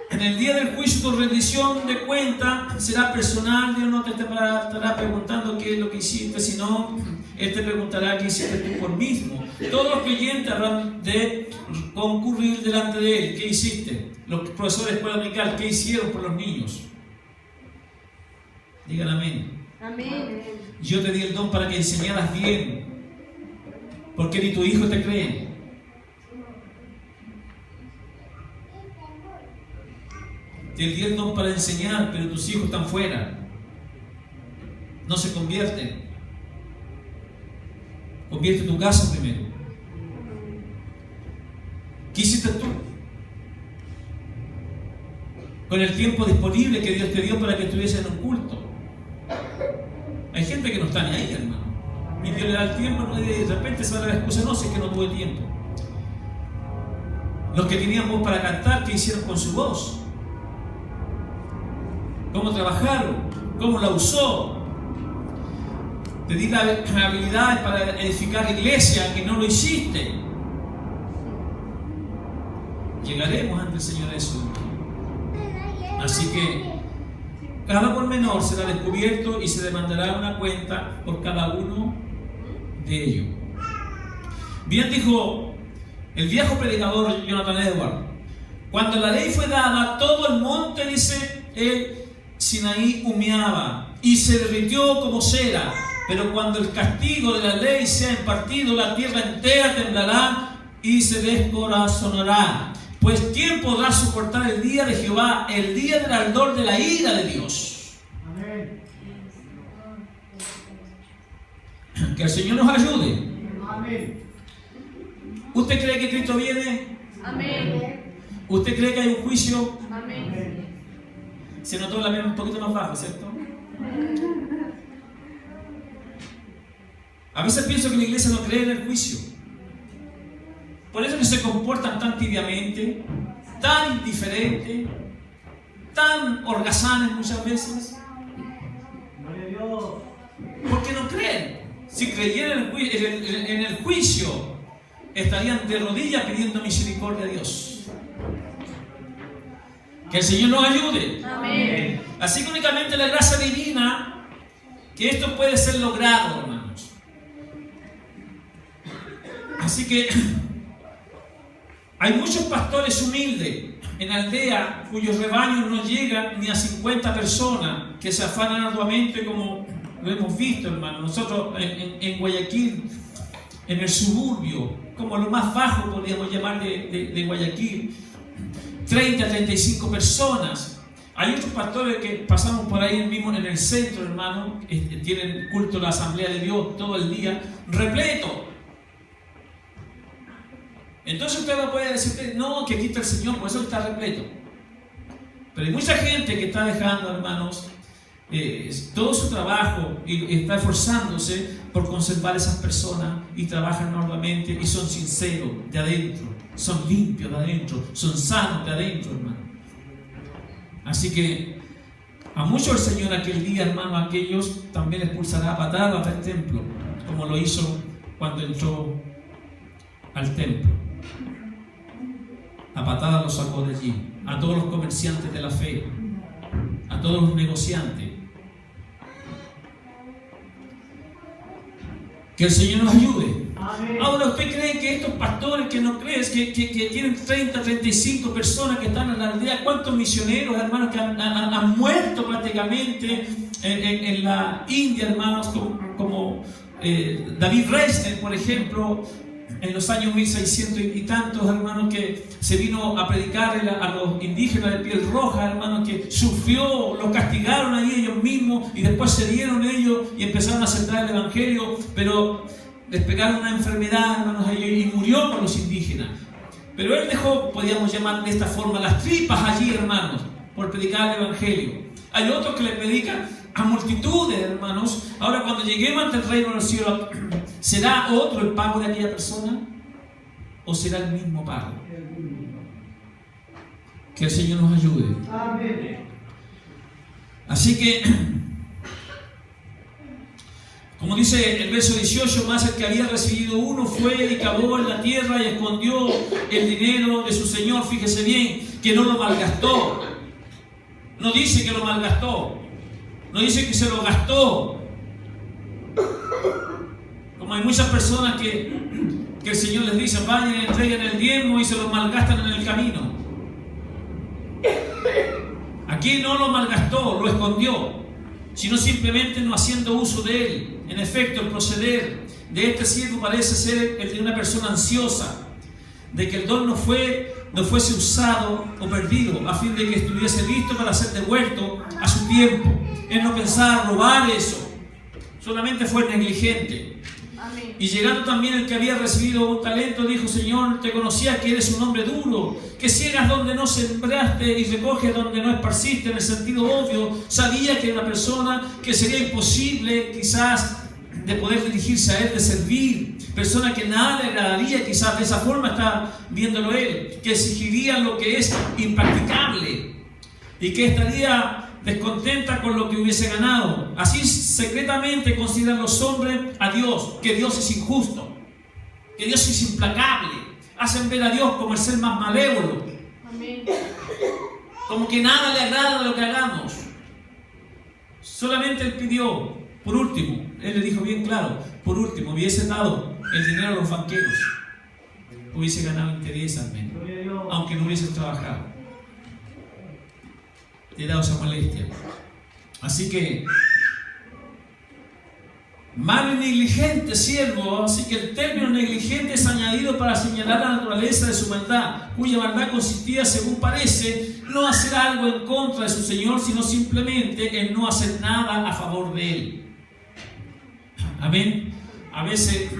Speaker 1: en el día del juicio tu rendición de cuenta será personal. Dios no te estará preguntando qué es lo que hiciste, sino Él te preguntará qué hiciste tú por mismo. Todos los creyentes habrán de concurrir delante de Él. ¿Qué hiciste? Los profesores de escuela dominical, ¿qué hicieron por los niños? Digan amén.
Speaker 2: Amén.
Speaker 1: Yo te di el don para que enseñaras bien, porque ni tu hijo te cree. Te di el don para enseñar, pero tus hijos están fuera. No se convierten. Convierte tu casa primero. ¿Qué hiciste tú con el tiempo disponible que Dios te dio para que estuviese en un culto? Hay gente que no está ni ahí, hermano. Y Dios le da el tiempo y de repente se va a dar la excusa, no, si es que no tuve tiempo. Los que tenían voz para cantar, ¿qué hicieron con su voz? ¿Cómo trabajaron? ¿Cómo la usó? Te di la habilidad para edificar la iglesia y no lo hiciste. Llegaremos ante el Señor Jesús. Así que cada pormenor será descubierto y se demandará una cuenta por cada uno de ellos. Bien dijo el viejo predicador Jonathan Edwards: cuando la ley fue dada, todo el monte, dice él, Sinaí humeaba y se derritió como cera. Pero cuando el castigo de la ley sea impartido, la tierra entera temblará y se descorazonará. Pues ¿quién podrá soportar el día de Jehová, el día del ardor de la ira de Dios?
Speaker 2: Amén.
Speaker 1: Que el Señor nos ayude.
Speaker 2: Amén.
Speaker 1: ¿Usted cree que Cristo viene?
Speaker 2: Amén.
Speaker 1: ¿Usted cree que hay un juicio?
Speaker 2: Amén.
Speaker 1: Se notó la misma un poquito más bajo, ¿cierto? A veces pienso que la iglesia no cree en el juicio. Por eso que se comportan tan tibiamente, tan indiferentes, tan holgazanes muchas veces. Porque no creen. Si creyeran en el juicio, estarían de rodillas pidiendo misericordia a Dios. Que el Señor nos ayude.
Speaker 2: Amén.
Speaker 1: Así que únicamente la gracia divina, que esto puede ser logrado, hermanos. Así que hay muchos pastores humildes en aldea cuyos rebaños no llegan ni a 50 personas, que se afanan arduamente, como lo hemos visto, hermano. Nosotros en Guayaquil, en el suburbio, como lo más bajo podríamos llamar de Guayaquil, 30 a 35 personas. Hay otros pastores que pasamos por ahí mismo en el centro, hermano, tienen culto a la Asamblea de Dios todo el día, repleto. Entonces usted va a poder decir, no, que aquí está el Señor, por eso está repleto. Pero hay mucha gente que está dejando, hermanos, todo su trabajo y está esforzándose por conservar esas personas y trabajan nuevamente y son sinceros de adentro, son limpios de adentro, son sanos de adentro, hermano. Así que a muchos el Señor aquel día, hermano, a aquellos también expulsará a patadas del templo, como lo hizo cuando entró al templo. A patadas los sacó de allí, a todos los comerciantes de la fe, a todos los negociantes. Que el Señor nos ayude. Amén. Ahora, ¿usted cree que estos pastores que no creen, que tienen 30, 35 personas que están en la aldea, cuántos misioneros, hermanos, que han muerto prácticamente en la India, hermanos, como David Reisner, por ejemplo, en los años 1600 y tantos, hermanos, que se vino a predicar a los indígenas de piel roja, hermanos, que sufrió, los castigaron ahí ellos mismos y después se dieron ellos y empezaron a aceptar el evangelio, pero les pegaron una enfermedad, hermanos, a ellos y murió con los indígenas. Pero él dejó, podríamos llamar de esta forma, las tripas allí, hermanos, por predicar el evangelio. Hay otros que le predican a multitudes, hermanos. Ahora, cuando lleguemos ante el reino de los cielos, ¿será otro el pago de aquella persona? ¿O será el mismo pago? Que el Señor nos ayude. Amén. Así que, como dice el verso 18, más el que había recibido uno fue y cavó en la tierra y escondió el dinero de su señor. Fíjese bien, que no lo malgastó. No dice que lo malgastó. No dice que se lo gastó. Como hay muchas personas que el Señor les dice, vayan y entreguen el diezmo y se lo malgastan en el camino. Aquí no lo malgastó, lo escondió, sino simplemente no haciendo uso de él. En efecto, el proceder de este siervo parece ser el de una persona ansiosa, de que el don no fuese usado o perdido, a fin de que estuviese listo para ser devuelto a su tiempo. Él no pensaba robar eso, solamente fue negligente. Amén. Y llegando también el que había recibido un talento, dijo, Señor, te conocía que eres un hombre duro, que ciegas donde no sembraste y recoges donde no esparciste, en el sentido obvio. Sabía que era una persona que sería imposible quizás de poder dirigirse a él, de servir, persona que nada le agradaría, quizás de esa forma está viéndolo él, que exigiría lo que es impracticable y que estaría descontenta con lo que hubiese ganado. Así secretamente consideran los hombres a Dios, que Dios es injusto, que Dios es implacable. Hacen ver a Dios como el ser más malévolo. Amén. Como que nada le agrada de lo que hagamos. Solamente Él pidió, por último, Él le dijo bien claro, por último, hubiese dado el dinero a los banqueros, hubiese ganado interés al menos, aunque no hubiese trabajado. Te he dado esa molestia. Así que, malo y negligente siervo. Así que el término negligente es añadido para señalar la naturaleza de su maldad, cuya maldad consistía, según parece, no hacer algo en contra de su Señor, sino simplemente en no hacer nada a favor de Él. Amén. A veces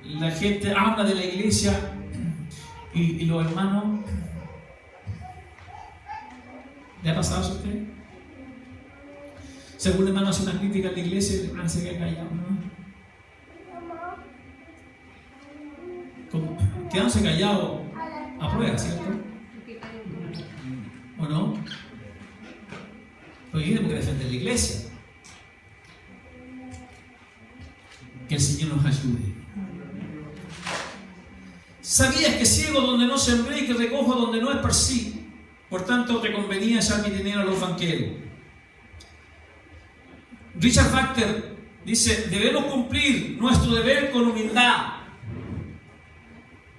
Speaker 1: la gente habla de la iglesia y los hermanos. ¿Le ha pasado eso a usted? Si algún hermano hace una crítica a la iglesia, el hermano se queda callado, ¿no? Como, quedándose callado a prueba, ¿cierto? ¿O no? Porque tenemos que defender la iglesia. Que el Señor nos ayude. ¿Sabías que ciego donde no sembré y que recojo donde no esparcí? Por tanto, te convenía echar mi dinero a los banqueros. Richard Factor dice, debemos cumplir nuestro deber con humildad.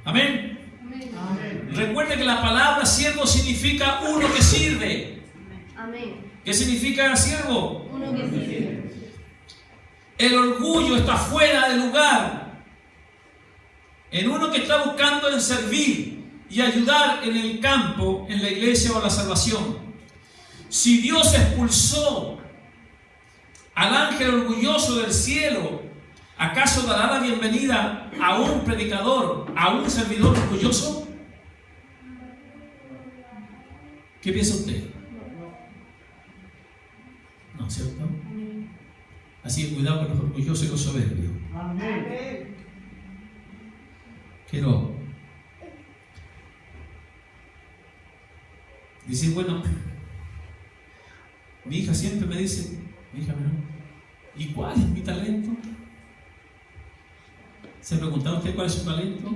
Speaker 1: Amén. Amén. Recuerde que la palabra siervo significa uno que sirve. Amén. ¿Qué significa siervo? Uno que sirve. El orgullo está fuera de lugar en uno que está buscando en servir y ayudar en el campo, en la iglesia o la salvación. Si Dios expulsó al ángel orgulloso del cielo, ¿Acaso dará la bienvenida a un predicador, a un servidor orgulloso? ¿Qué piensa usted? No, ¿cierto? Así que cuidado con los orgullosos y los soberbios.
Speaker 2: Amén.
Speaker 1: Quiero decir, bueno, mi hija siempre me dice, mi hija, ¿y cuál es mi talento? ¿Se ha preguntado usted cuál es su talento?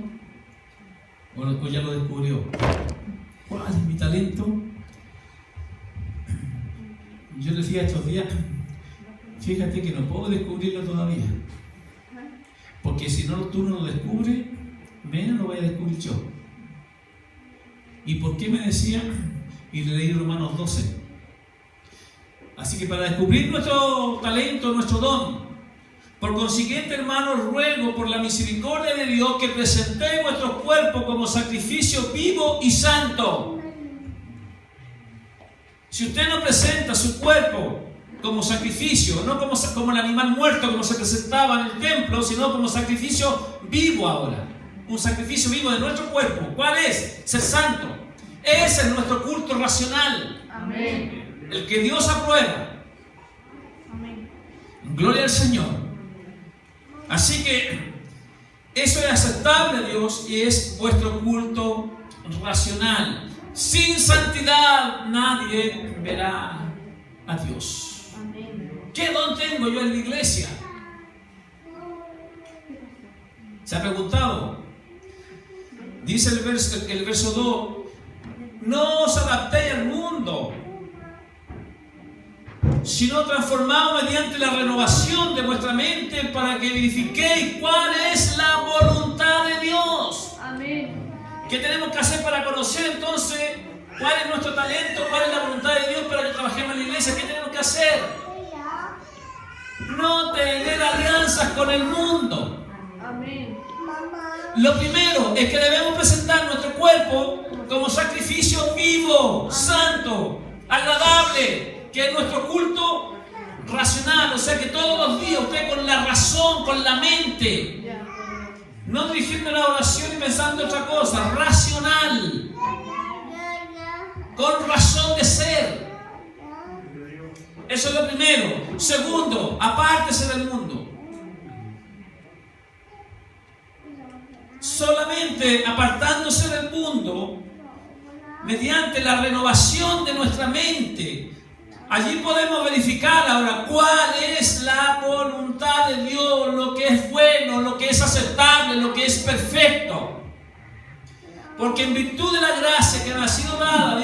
Speaker 1: ¿O ya lo descubrió? ¿Cuál es mi talento? Yo decía estos días, fíjate que no puedo descubrirlo todavía. Porque si no tú no lo descubres, menos lo voy a descubrir yo. ¿Y por qué me decía? Y le leí Romanos 12. Así que para descubrir nuestro talento, nuestro don, por consiguiente, hermanos, ruego por la misericordia de Dios que presentéis vuestros cuerpos como sacrificio vivo y santo. Si usted no presenta su cuerpo como sacrificio, no como el animal muerto como se presentaba en el templo, sino como sacrificio vivo ahora, un sacrificio vivo de nuestro cuerpo. ¿Cuál es? Ser santo. Ese es nuestro culto racional.
Speaker 2: Amén.
Speaker 1: El que Dios aprueba.
Speaker 2: Amén.
Speaker 1: Gloria al Señor. Así que eso es aceptable a Dios y es vuestro culto racional. Sin santidad nadie verá a Dios.
Speaker 2: Amén.
Speaker 1: ¿Qué don tengo yo en la iglesia? ¿Se ha preguntado? Dice el verso 2, no os adaptéis al mundo, sino transformaos mediante la renovación de vuestra mente para que verifiquéis cuál es la voluntad de Dios.
Speaker 2: Amén.
Speaker 1: ¿Qué tenemos que hacer para conocer entonces cuál es nuestro talento, cuál es la voluntad de Dios para que trabajemos en la iglesia? ¿Qué tenemos que hacer? No tener alianzas con el mundo.
Speaker 2: Amén.
Speaker 1: Lo primero es que debemos presentar nuestro cuerpo como sacrificio vivo, santo, agradable, que es nuestro culto racional. O sea que todos los días usted con la razón, con la mente, no dirigiendo la oración y pensando en otra cosa, racional, con razón de ser. Eso es lo primero. Segundo, apártese del mundo. Solamente apartándose del mundo, mediante la renovación de nuestra mente, allí podemos verificar ahora cuál es la voluntad de Dios, lo que es bueno, lo que es aceptable, lo que es perfecto. Porque en virtud de la gracia que me ha sido dada,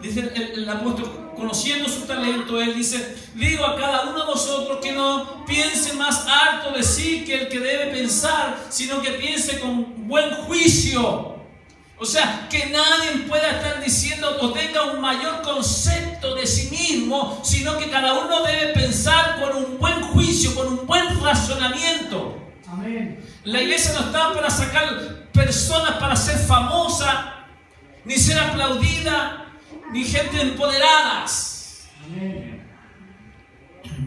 Speaker 1: dice el apóstol, conociendo su talento, él dice, digo a cada uno de vosotros que no piense más alto de sí que el que debe pensar, sino que piense con buen juicio. O sea, que nadie pueda estar diciendo o tenga un mayor concepto de sí mismo, sino que cada uno debe pensar con un buen juicio, con un buen razonamiento.
Speaker 2: Amén.
Speaker 1: La iglesia no está para sacar personas para ser famosa, ni ser aplaudida, ni gente empoderadas.
Speaker 2: Amén.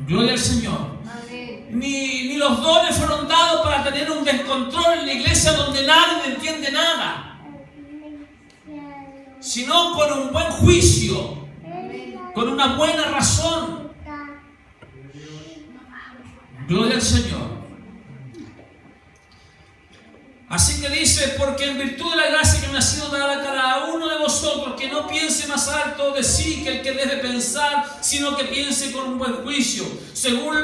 Speaker 1: Gloria al Señor.
Speaker 2: Amén.
Speaker 1: Ni los dones fueron dados para tener un descontrol en la iglesia donde nadie entiende nada, sino con un buen juicio, con una buena razón. Gloria al Señor. Así que dice, porque en virtud de la gracia que me ha sido dada a cada uno de vosotros, que no piense más alto de sí que el que debe pensar, sino que piense con un buen juicio, según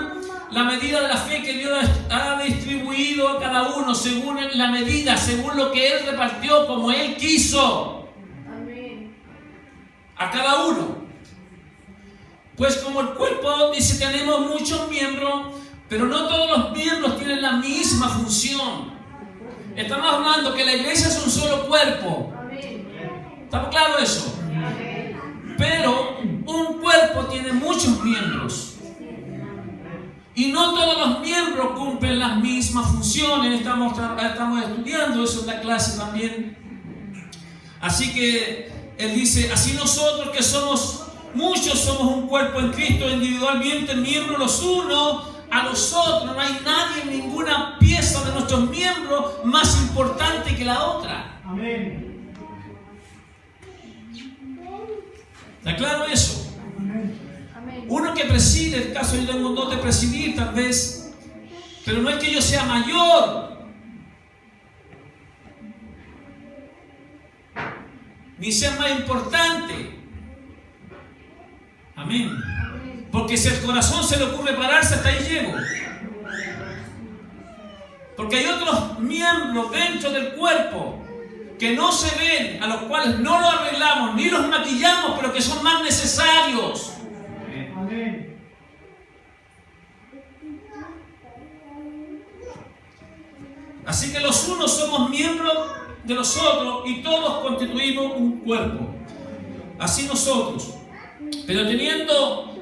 Speaker 1: la medida de la fe que Dios ha distribuido a cada uno, según la medida, según lo que Él repartió, como Él quiso.
Speaker 2: Amén.
Speaker 1: A cada uno. Pues como el cuerpo, dice, tenemos muchos miembros, pero no todos los miembros tienen la misma función. Estamos hablando que la iglesia es un solo cuerpo.
Speaker 2: Amén.
Speaker 1: ¿Estamos claros eso?
Speaker 2: Amén.
Speaker 1: Pero un cuerpo tiene muchos miembros. Y no todos los miembros cumplen las mismas funciones. Estamos estudiando eso en la clase también. Así que él dice, así nosotros que somos muchos, somos un cuerpo en Cristo, individualmente miembros los unos a los otros. No hay nadie en ninguna la otra.
Speaker 3: Amén.
Speaker 1: ¿Está claro eso?
Speaker 3: Amén.
Speaker 2: Amén.
Speaker 1: Uno que preside, el caso yo tengo un don de presidir tal vez, pero no es que yo sea mayor, ni sea más importante. Amén. Porque si al corazón se le ocurre pararse, hasta ahí llego. Porque hay otros miembros dentro del cuerpo que no se ven, a los cuales no los arreglamos ni los maquillamos, pero que son más necesarios.
Speaker 3: Amén.
Speaker 1: Así que los unos somos miembros de los otros y todos constituimos un cuerpo. Así nosotros. Pero teniendo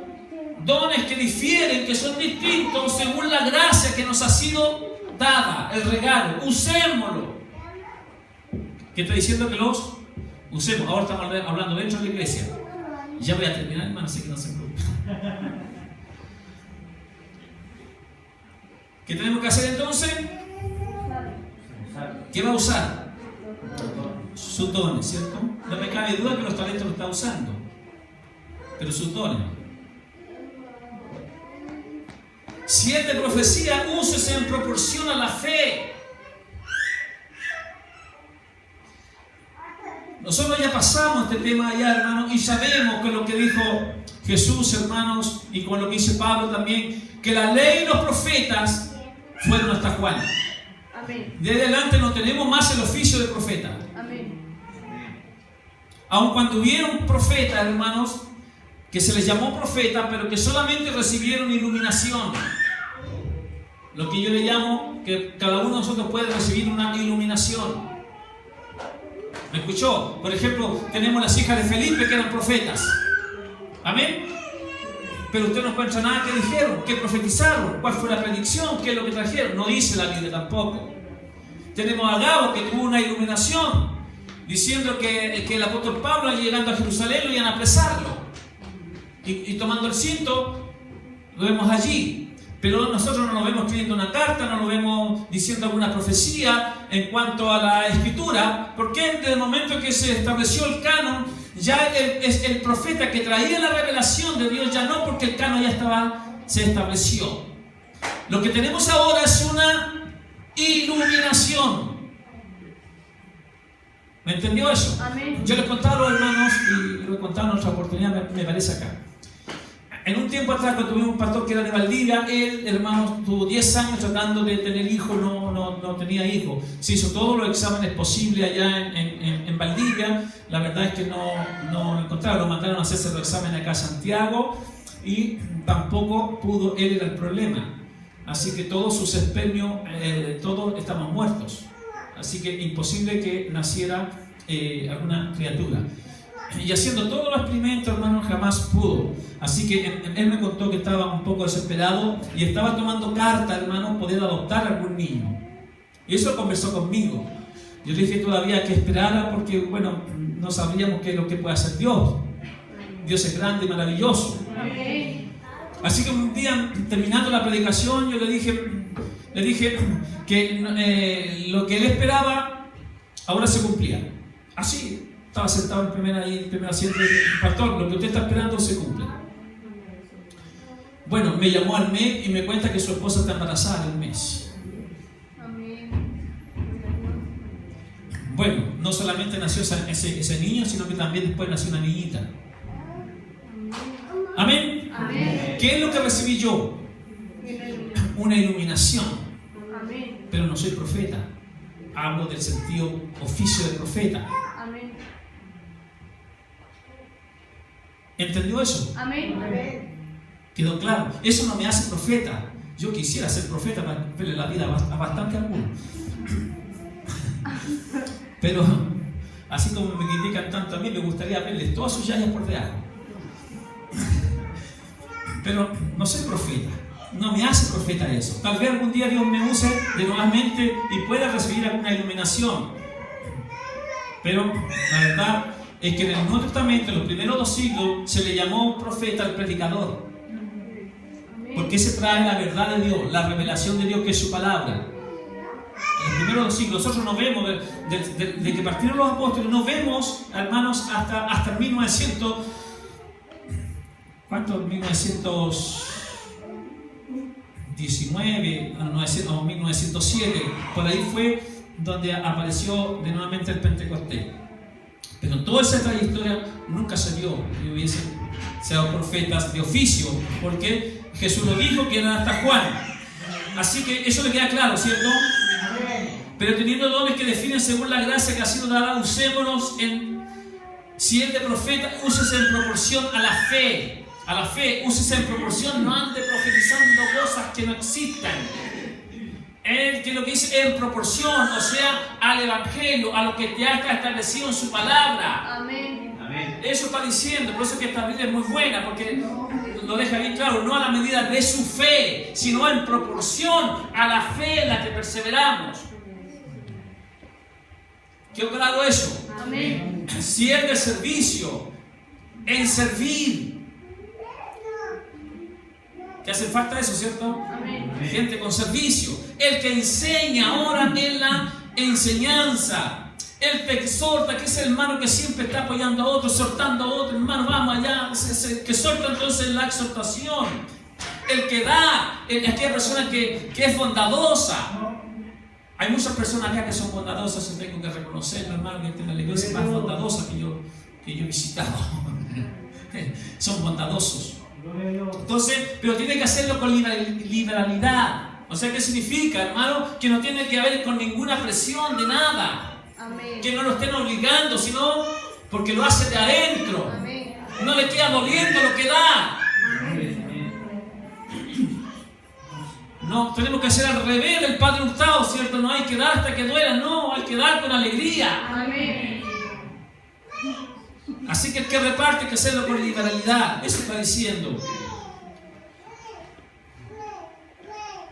Speaker 1: dones que difieren, que son distintos según la gracia que nos ha sido dada, el regalo, usémoslo. ¿Qué está diciendo? Que los usemos. Ahora estamos hablando dentro de la iglesia. Ya voy a terminar, hermano, así que no se preocupen. ¿Qué tenemos que hacer entonces? ¿Qué va a usar? Sus dones, ¿cierto? No me cabe duda que los talentos los está usando, pero sus dones. Si es de profecía, úsese en proporción a la fe. Nosotros ya pasamos este tema allá, hermanos, y sabemos que lo que dijo Jesús, hermanos, y con lo que dice Pablo también, que la ley y los profetas fueron hasta Juan.
Speaker 2: Amén.
Speaker 1: De adelante no tenemos más el oficio de profeta.
Speaker 2: Amén.
Speaker 1: Aun cuando hubieron profetas, hermanos, que se les llamó profeta, pero que solamente recibieron iluminación. Lo que yo le llamo que cada uno de nosotros puede recibir una iluminación. ¿Me escuchó? Por ejemplo, tenemos las hijas de Felipe que eran profetas. Amén. Pero usted no encuentra nada que dijeron, que profetizaron, cuál fue la predicción, qué es lo que trajeron. No dice la Biblia tampoco. Tenemos a Gabo que tuvo una iluminación diciendo que el apóstol Pablo, llegando a Jerusalén, lo iban a apresarlo. Y tomando el cinto, lo vemos allí. Pero nosotros no lo vemos escribiendo una carta, no lo vemos diciendo alguna profecía en cuanto a la escritura, porque desde el momento que se estableció el canon, ya es el profeta que traía la revelación de Dios, ya no, porque el canon ya se estableció. Lo que tenemos ahora es una iluminación. ¿Me entendió eso?
Speaker 2: Amén.
Speaker 1: Yo les contaba a los hermanos, y lo he contado en otra oportunidad, me parece acá. En un tiempo atrás, cuando tuvimos un pastor que era de Valdivia, él, hermanos, tuvo 10 años tratando de tener hijos, no tenía hijos. Se hizo todos los exámenes posibles allá en Valdivia. La verdad es que no lo encontraron. Lo mandaron a hacerse los exámenes acá a Santiago y tampoco pudo. Él era el problema. Así que todos sus espermios, todos estamos muertos. Así que imposible que naciera alguna criatura. Y haciendo todos los experimentos, hermano, jamás pudo. Así que él me contó que estaba un poco desesperado y estaba tomando carta, hermano, poder adoptar a algún niño. Y eso conversó conmigo. Yo le dije todavía que esperara porque, bueno, no sabríamos qué es lo que puede hacer Dios. Dios es grande y maravilloso.
Speaker 2: Amén.
Speaker 1: Así que un día, terminando la predicación, yo le dije que lo que él esperaba ahora se cumplía. Así. Estaba sentado en primer asiento del pastor, lo que usted está esperando se cumple. Bueno, me llamó al mes y me cuenta que su esposa está embarazada en un mes.
Speaker 2: Amén.
Speaker 1: Bueno, no solamente nació ese niño, sino que también después nació una niñita. Amén.
Speaker 2: Amén.
Speaker 1: ¿Qué es lo que recibí yo? Una iluminación.
Speaker 2: Amén.
Speaker 1: Pero no soy profeta. Hablo del sentido oficio de profeta.
Speaker 2: Amén.
Speaker 1: ¿Entendió eso?
Speaker 2: Amén.
Speaker 1: ¿Quedó claro? Eso no me hace profeta. Yo quisiera ser profeta para verle la vida a bastante a algunos. Pero, así como me critican tanto a mí, me gustaría verles todas sus yayas por debajo. Pero no soy profeta. No me hace profeta eso. Tal vez algún día Dios me use de nuevamente y pueda recibir alguna iluminación. Pero la verdad es que en el Nuevo Testamento, en los primeros 2 siglos, se le llamó profeta al predicador. Porque se trae la verdad de Dios, la revelación de Dios, que es su palabra. En los primeros siglos. Nosotros no vemos, de que partieron los apóstoles, no vemos, hermanos, hasta 1900. ¿Cuánto? 1919 o 1907. Por ahí fue donde apareció de nuevamente el Pentecostés. Pero en toda esa trayectoria nunca se vio que hubiesen sido profetas de oficio, porque Jesús lo dijo que eran hasta Juan. Así que eso le queda claro, ¿cierto? Pero teniendo dones que definen según la gracia que ha sido dada, usémonos si es de profeta, úsese en proporción a la fe. A la fe, úsese en proporción, no ande profetizando cosas que no existan. Él que lo que dice en proporción, o sea, al Evangelio, a lo que te ha establecido en su palabra.
Speaker 2: Amén.
Speaker 3: Amén.
Speaker 1: Eso está diciendo, por eso es que esta Biblia es muy buena, porque lo deja bien claro, no a la medida de su fe, sino en proporción a la fe en la que perseveramos. ¿Quedó claro eso?
Speaker 2: Amén.
Speaker 1: Si es de servicio, en servir. ¿Qué hace falta eso, cierto?
Speaker 2: Amén.
Speaker 1: Gente con servicio. El que enseña ahora en la enseñanza. El que exhorta, que es el hermano que siempre está apoyando a otro, exhortando a otro. Hermano, vamos allá. Que exhorta entonces la exhortación. El que da, aquella persona que es bondadosa. Hay muchas personas acá que son bondadosas, yo tengo que reconocerlo, hermano, que tiene la iglesia más bondadosa que yo he visitado. Son bondadosos. Entonces, pero tiene que hacerlo con liberalidad. O sea, ¿qué significa, hermano? Que no tiene que haber con ninguna presión de nada.
Speaker 2: Amén.
Speaker 1: Que no lo estén obligando, sino porque lo hace de adentro.
Speaker 2: Amén.
Speaker 1: No le queda doliendo lo que da. No, tenemos que hacer al revés del Padre Hurtado, ¿cierto? No hay que dar hasta que duela, no, hay que dar con alegría.
Speaker 2: Amén.
Speaker 1: Así que el que reparte hay que hacerlo con liberalidad. Eso está diciendo.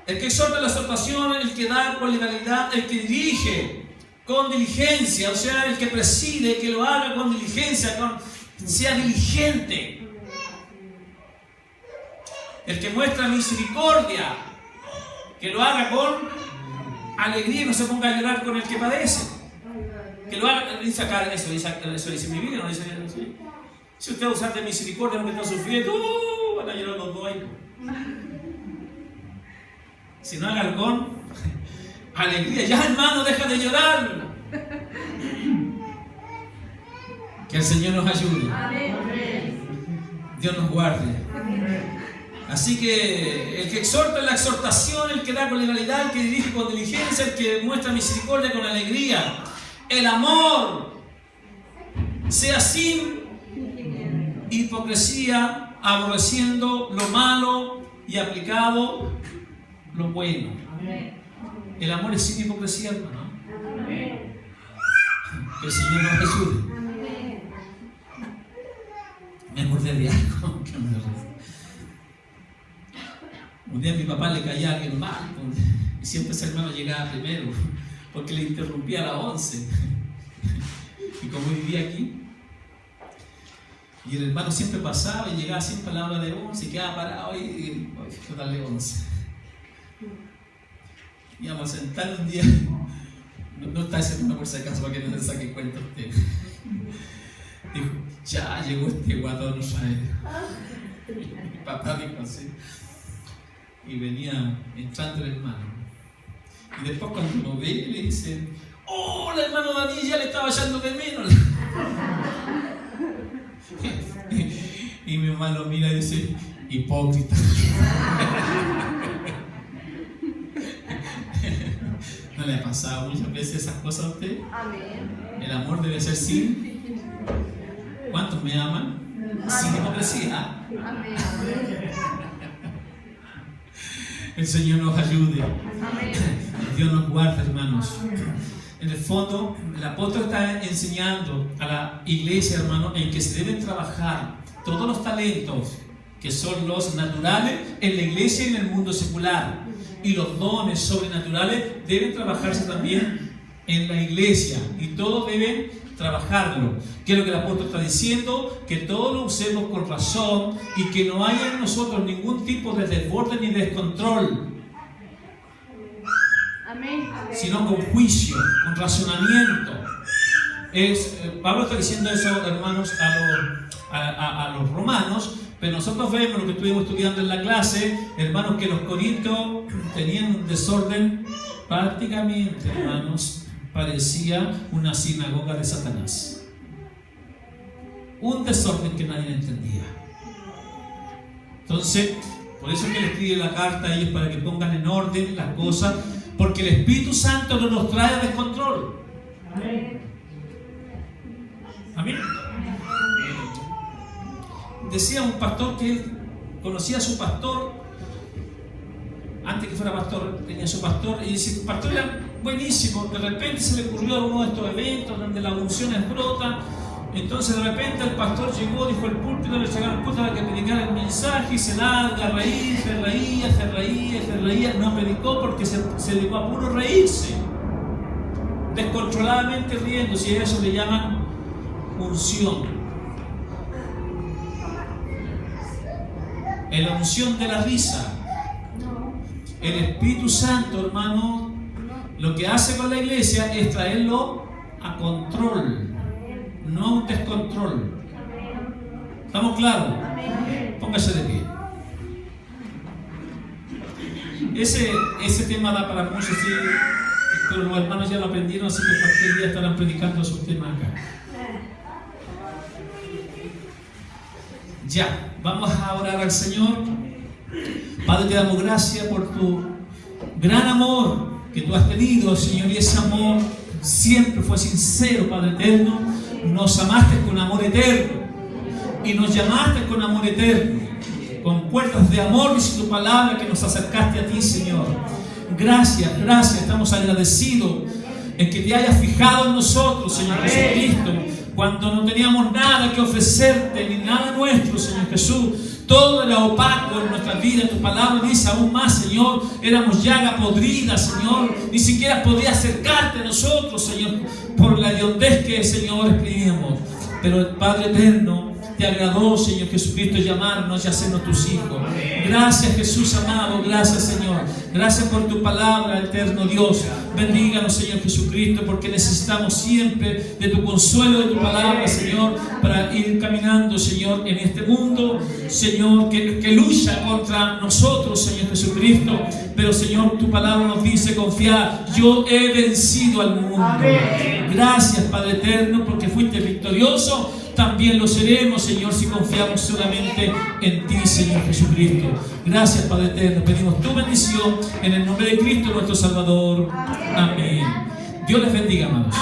Speaker 1: El que exhorta la exhortación, el que da con liberalidad, el que dirige con diligencia, o sea, el que preside, que lo haga con diligencia, sea diligente. El que muestra misericordia, que lo haga con alegría y no se ponga a llorar con el que padece. Que lo haga, dice acá, eso dice mi Biblia, no dice eso. Si usted usa de misericordia porque está sufriendo, van a llorar los dos ahí. Si no haga con alegría, ya hermano, deja de llorar. Que el Señor nos ayude. Dios nos guarde. Así que el que exhorta en la exhortación, el que da con legalidad, el que dirige con diligencia, el que muestra misericordia con alegría. El amor sea sin hipocresía, aborreciendo lo malo y aplicado lo bueno. El amor es sin hipocresía, hermano. Que el Señor nos ayude. Me acordé de algo que me recuerdo. Un día a mi papá le caía a alguien mal y siempre ese hermano llegaba primero porque le interrumpía a las 11 y como vivía aquí y el hermano siempre pasaba y llegaba siempre a la hora de 11 y quedaba parado y fue darle 11 y vamos a sentar un día, no está ese hermano por si acaso para que no se saque cuenta usted, dijo, ya llegó este guatón Israel. Mi papá dijo así. Y venía entrando el hermano. Y después cuando lo ve, le dice, ¡oh, el hermano Daniel ya le estaba echando de menos! Y mi mamá lo mira y dice, hipócrita. ¿No le ha pasado muchas veces esas cosas a usted?
Speaker 2: Amén.
Speaker 1: El amor debe ser sin. ¿Cuántos me aman? Sin hipocresía.
Speaker 2: Amén.
Speaker 1: El Señor nos ayude.
Speaker 2: Amén.
Speaker 1: Dios nos guarde, hermanos. En el fondo, el apóstol está enseñando a la iglesia, hermano, en que se deben trabajar todos los talentos que son los naturales en la iglesia y en el mundo secular. Y los dones sobrenaturales deben trabajarse también en la iglesia. Y todos deben trabajarlo. ¿Qué es lo que el apóstol está diciendo? Que todos lo usemos con razón y que no haya en nosotros ningún tipo de desborde ni descontrol.
Speaker 2: Amén.
Speaker 1: sino con juicio, con razonamiento. Pablo está diciendo eso, hermanos, a los romanos, pero nosotros vemos lo que estuvimos estudiando en la clase, hermanos, que los corintios tenían un desorden prácticamente, hermanos, parecía una sinagoga de Satanás. Un desorden que nadie entendía. Entonces, por eso es que le escribe la carta a ellos para que pongan en orden las cosas, porque el Espíritu Santo no nos trae a descontrol.
Speaker 3: Amén.
Speaker 1: Amén. Decía un pastor que él conocía a su pastor, antes que fuera pastor, tenía su pastor, y dice, el pastor era buenísimo, de repente se le ocurrió uno de estos eventos donde las unciones brotan. Entonces de repente el pastor llegó, dijo el púlpito, le sacaron el púlpito para que predicara el mensaje y se larga a reír, se reía, no predicó porque se dedicó a puro reírse, descontroladamente riéndose, y a eso le llaman unción. En la unción de la risa, el Espíritu Santo, hermano, lo que hace con la iglesia es traerlo a control, no a un descontrol. ¿Estamos claros? Póngase de pie. Ese tema da para mucho, sí, pero los hermanos ya lo aprendieron, así que cualquier día estarán predicando esos temas acá. Ya, vamos a orar al Señor. Padre, te damos gracias por tu gran amor que tú has tenido, Señor, y ese amor siempre fue sincero, Padre eterno. Nos amaste con amor eterno y nos llamaste con amor eterno, con puertas de amor, dice tu palabra, que nos acercaste a ti, Señor. Gracias, estamos agradecidos en que te hayas fijado en nosotros, Señor Jesucristo, cuando no teníamos nada que ofrecerte, ni nada nuestro, Señor Jesús. Todo era opaco en nuestra vida. Tu palabra dice aún más, Señor, éramos llaga podrida, Señor. Ni siquiera podía acercarte a nosotros, Señor, por la hediondez que, Señor, escribíamos. Pero el Padre eterno te agradó, Señor Jesucristo, llamarnos y hacernos tus hijos. Gracias, Jesús amado, gracias, Señor. Gracias por tu palabra, eterno Dios. Bendíganos, Señor Jesucristo, porque necesitamos siempre de tu consuelo, de tu palabra, Señor, para ir caminando, Señor, en este mundo, Señor, que lucha contra nosotros, Señor Jesucristo. Pero, Señor, tu palabra nos dice confiar: yo he vencido al mundo. Gracias, Padre eterno, porque fuiste victorioso. También lo seremos, Señor, si confiamos solamente en ti, Señor Jesucristo. Gracias, Padre eterno. Pedimos tu bendición en el nombre de Cristo, nuestro Salvador. Amén. Dios les bendiga, amados.